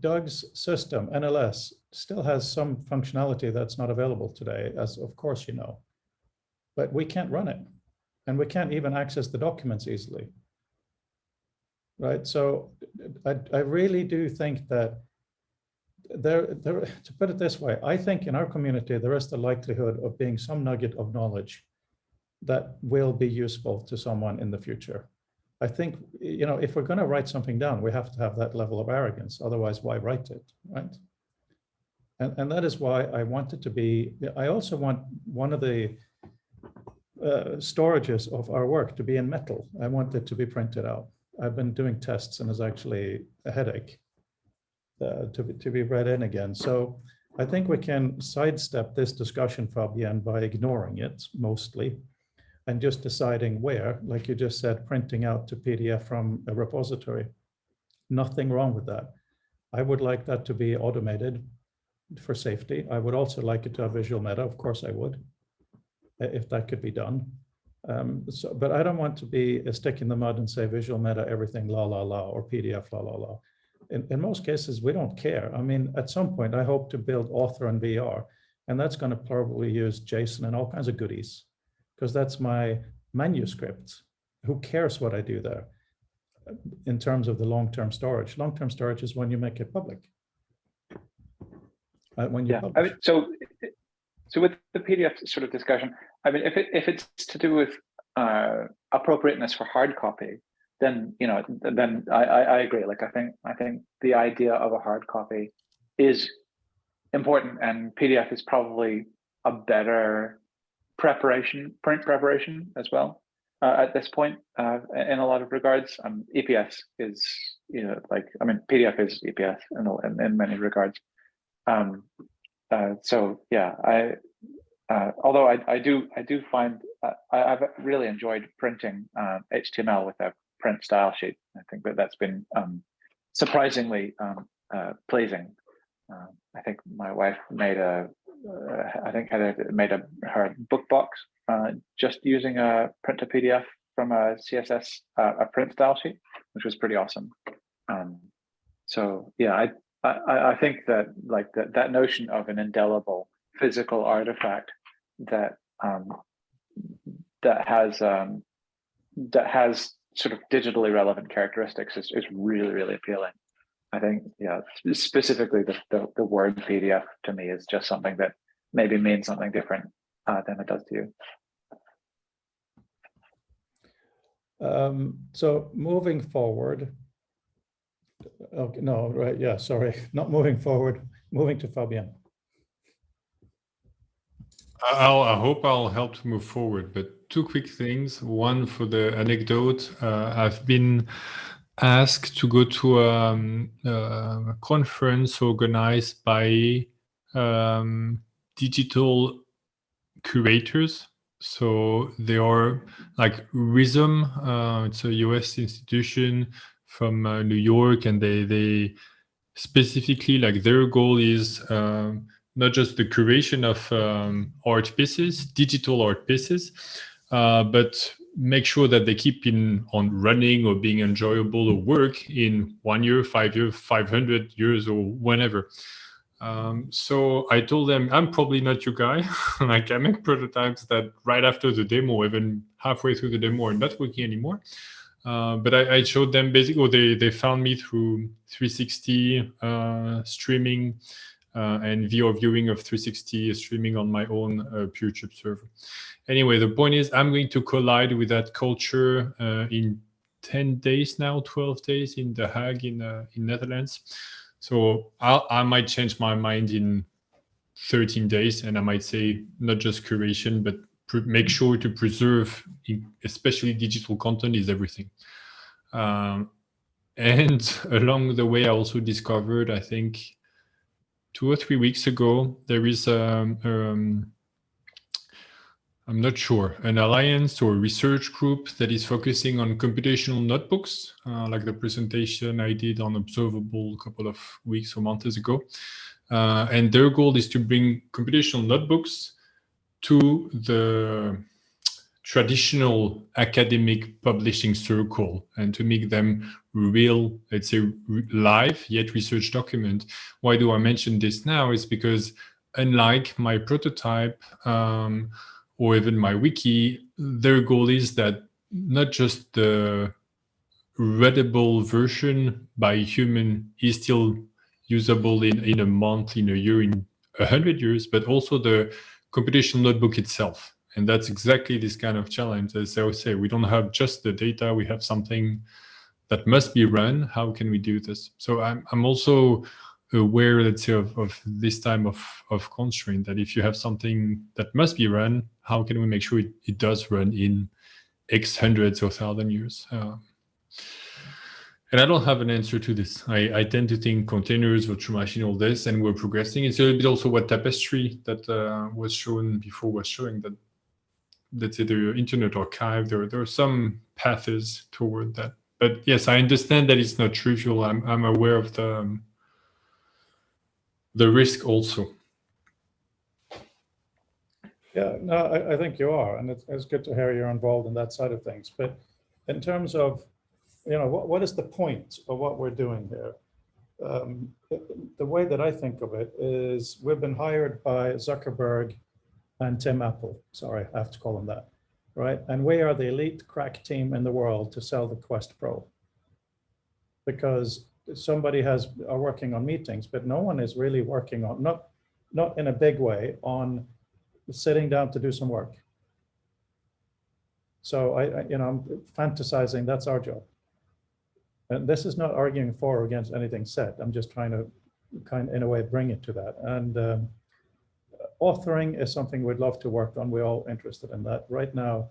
Doug's system, NLS, still has some functionality that's not available today, as of course you know, but we can't run it. And we can't even access the documents easily, right? So I really do think that to put it this way, I think in our community, there is the likelihood of being some nugget of knowledge that will be useful to someone in the future. I think, you know, if we're going to write something down, we have to have that level of arrogance. Otherwise, why write it, right? And that is why I want it to be, I also want one of the storages of our work to be in metal. I want it to be printed out. I've been doing tests and it's actually a headache to be read in again. So I think we can sidestep this discussion, Fabienne, by ignoring it mostly and just deciding where, like you just said, printing out to PDF from a repository. Nothing wrong with that. I would like that to be automated for safety. I would also like it to have visual meta. Of course I would, if that could be done. But I don't want to be a stick in the mud and say visual meta everything la la la or PDF la la la. In most cases, we don't care. I mean, at some point, I hope to build Author and VR, and that's going to probably use JSON and all kinds of goodies, because that's my manuscript. Who cares what I do there in terms of the long-term storage? Long-term storage is when you make it public. When you publish. I mean, so with the PDF sort of discussion, I mean, if it's to do with appropriateness for hard copy, then then I agree. Like I think the idea of a hard copy is important, and PDF is probably a better print preparation as well at this point in a lot of regards. EPS is PDF is EPS in many regards. So yeah, although I do find I've really enjoyed printing HTML with a print style sheet. I think that's been surprisingly pleasing. I think my wife made her book box just using a print to PDF from a CSS a print style sheet, which was pretty awesome. So yeah, I think that like that notion of an indelible physical artifact that that has sort of digitally relevant characteristics is really, really appealing. I think, yeah, specifically the Word PDF to me is just something that maybe means something different than it does to you. So moving forward, okay, no, right, yeah, sorry, not moving forward, moving to Fabien. I hope I'll help to move forward, but two quick things. One, for the anecdote, I've been asked to go to a conference organized by digital curators. So they are like Rhythm, it's a US institution from New York, and they specifically, like, their goal is not just the curation of art pieces, digital art pieces, but make sure that they keep on running or being enjoyable or work in 1 year, 5 years, 500 years, or whenever. So I told them, I'm probably not your guy. Like, I make prototypes that right after the demo, even halfway through the demo, are not working anymore. But I showed them basically, or they found me through 360 streaming and VR viewing of 360 streaming on my own PureTube server. Anyway, the point is, I'm going to collide with that culture in 10 days now, 12 days in The Hague in Netherlands. So I might change my mind in 13 days, and I might say not just curation, but make sure to preserve, especially digital content, is everything. And along the way, I also discovered, I think 2 or 3 weeks ago, there is I'm not sure, an alliance or research group that is focusing on computational notebooks, like the presentation I did on Observable a couple of weeks or months ago. And their goal is to bring computational notebooks to the traditional academic publishing circle and to make them real, let's say, live yet research document. Why do I mention this now? Is because unlike my prototype or even my wiki, their goal is that not just the readable version by human is still usable in a month, in a year, in 100 years, but also the computational notebook itself. And that's exactly this kind of challenge. As I would say, we don't have just the data, we have something that must be run. How can we do this? So I'm also aware, let's say, of this time of constraint, that if you have something that must be run, how can we make sure it does run in X hundreds or thousand years? And I don't have an answer to this. I tend to think containers, virtual machine, all this, and we're progressing. It's a little bit also what Tapestry that was shown before was showing, that, let's say, the Internet Archive, there are some paths toward that. But yes, I understand that it's not trivial. I'm aware of the risk also. Yeah, no, I think you are, and it's good to hear you're involved in that side of things. But in terms of, what is the point of what we're doing here? The way that I think of it is we've been hired by Zuckerberg and Tim Apple. Sorry, I have to call him that, right? And we are the elite crack team in the world to sell the Quest Pro, because somebody are working on meetings, but no one is really working on, not in a big way, on sitting down to do some work. So I'm fantasizing that's our job. And this is not arguing for or against anything said. I'm just trying to in a way, bring it to that. And authoring is something we'd love to work on. We're all interested in that right now,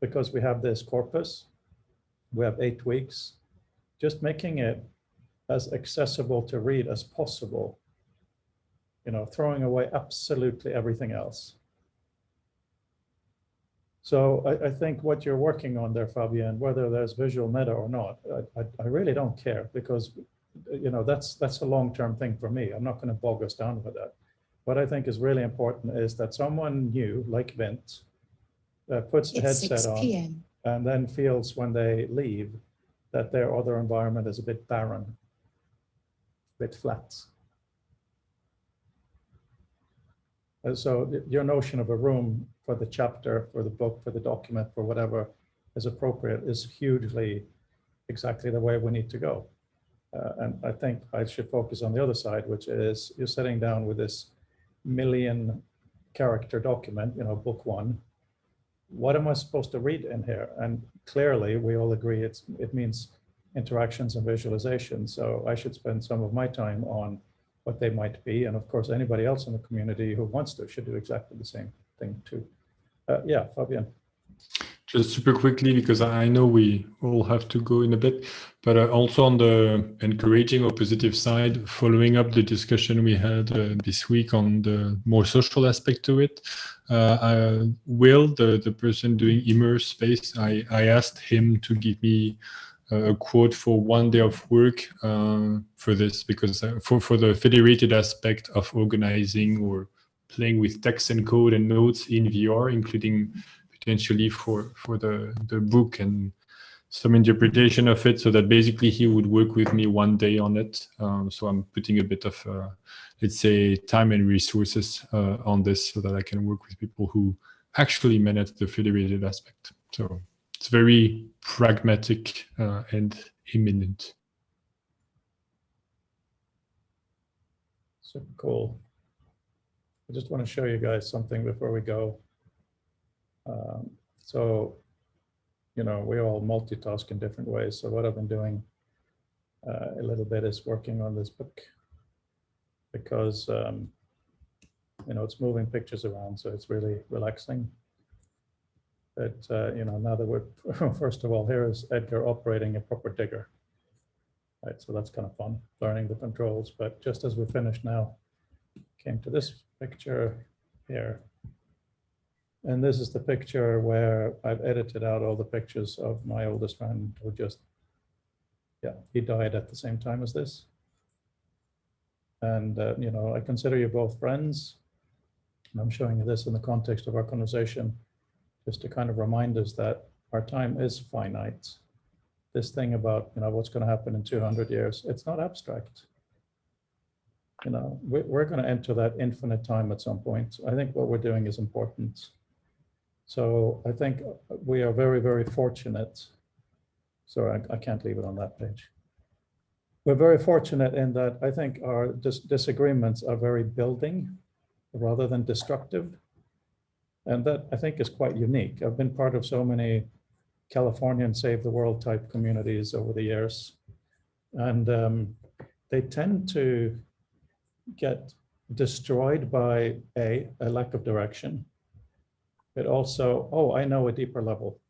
because we have this corpus, we have 8 weeks, just making it as accessible to read as possible, throwing away absolutely everything else. So I think what you're working on there, Fabien, whether there's visual meta or not, I really don't care, because that's a long-term thing for me. I'm not going to bog us down with that. What I think is really important is that someone new, like Vint, puts the headset on and then feels when they leave that their other environment is a bit barren, a bit flat. So your notion of a room for the chapter, for the book, for the document, for whatever is appropriate is hugely exactly the way we need to go. And I think I should focus on the other side, which is you're sitting down with this 1 million character document, book one. What am I supposed to read in here? And clearly we all agree it means interactions and visualization. So I should spend some of my time on what they might be. And of course, anybody else in the community who wants to should do exactly the same thing too. Yeah, Fabian. Just super quickly, because I know we all have to go in a bit, but also on the encouraging or positive side, following up the discussion we had this week on the more social aspect to it, Will, the person doing Immerse Space, I asked him to give me a quote for one day of work for this, because for the federated aspect of organizing or playing with text and code and notes in VR, including potentially for the book and some interpretation of it, so that basically he would work with me one day on it. So I'm putting a bit of, let's say, time and resources on this so that I can work with people who actually manage the federated aspect. So it's very pragmatic and imminent. Super cool. I just want to show you guys something before we go. So, we all multitask in different ways. So what I've been doing a little bit is working on this book because, it's moving pictures around. So it's really relaxing. But, now that we're, first of all, here is Edgar operating a proper digger. Right, so that's kind of fun, learning the controls. But just as we finished now, came to this picture here. And this is the picture where I've edited out all the pictures of my oldest friend who just, he died at the same time as this. And, I consider you both friends. And I'm showing you this in the context of our conversation, just to kind of remind us that our time is finite. This thing about, what's going to happen in 200 years, it's not abstract. We're going to enter that infinite time at some point. I think what we're doing is important. So I think we are very, very fortunate. Sorry, I can't leave it on that page. We're very fortunate in that I think our disagreements are very building rather than destructive. And that I think is quite unique. I've been part of so many Californian Save the World type communities over the years. And they tend to get destroyed by a lack of direction. But also, oh, I know a deeper level.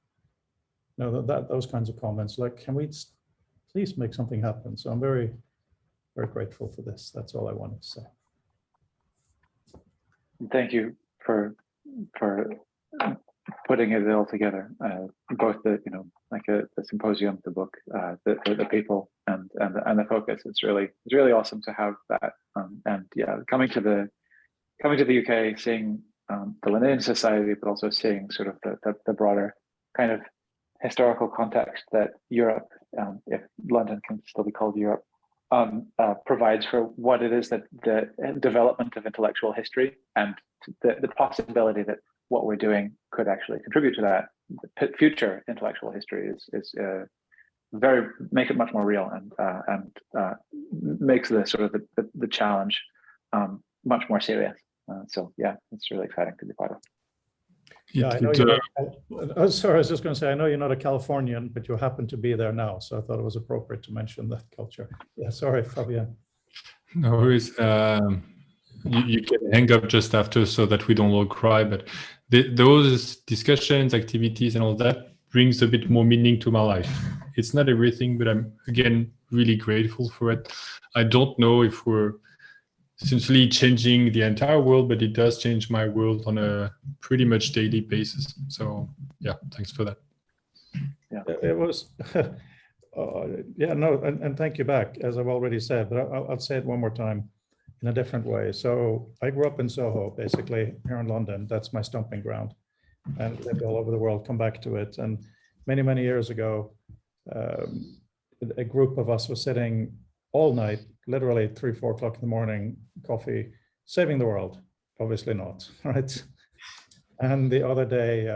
Those kinds of comments, like, can we please make something happen? So I'm very, very grateful for this. That's all I wanted to say. Thank you for putting it all together. Both the the symposium, the book, the people, and the focus. It's really awesome to have that. And yeah, coming to the UK, seeing the Linnean Society, but also seeing sort of the broader kind of historical context that Europe, if London can still be called Europe, provides for what it is that the development of intellectual history and the possibility that what we're doing could actually contribute to that. The future intellectual history is make it much more real and makes the sort of the challenge much more serious. So yeah, it's really exciting to be part of. Yeah, I know you're not, sorry, I was just going to say, I know you're not a Californian, but you happen to be there now. So I thought it was appropriate to mention that culture. Yeah, sorry, Fabian. No worries. You can hang up just after so that we don't all cry. But those discussions, activities, and all that brings a bit more meaning to my life. It's not everything, but I'm, again, really grateful for it. I don't know if we're essentially changing the entire world, but it does change my world on a pretty much daily basis. So yeah, thanks for that. Yeah, it was, and thank you back, as I've already said, but I'll say it one more time in a different way. So I grew up in Soho, basically here in London. That's my stomping ground, and lived all over the world, come back to it. And many, many years ago, a group of us was sitting all night, literally 3-4 o'clock in the morning, coffee, saving the world. Obviously not, right? And the other day,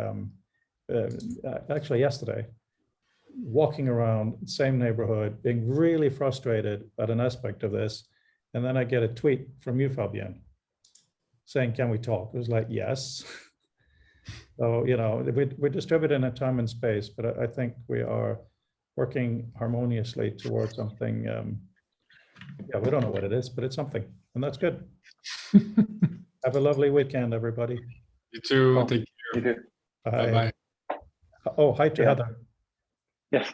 actually yesterday, walking around same neighborhood, being really frustrated at an aspect of this. And then I get a tweet from you, Fabian, saying, can we talk? It was like, yes. So, you know, we're distributed in a time and space, but I think we are working harmoniously towards something. Yeah, we don't know what it is, but it's something, and that's good. Have a lovely weekend, everybody. You too. Cool. Take You care. do. Bye bye. Oh, hi to Yeah. Heather. Yes.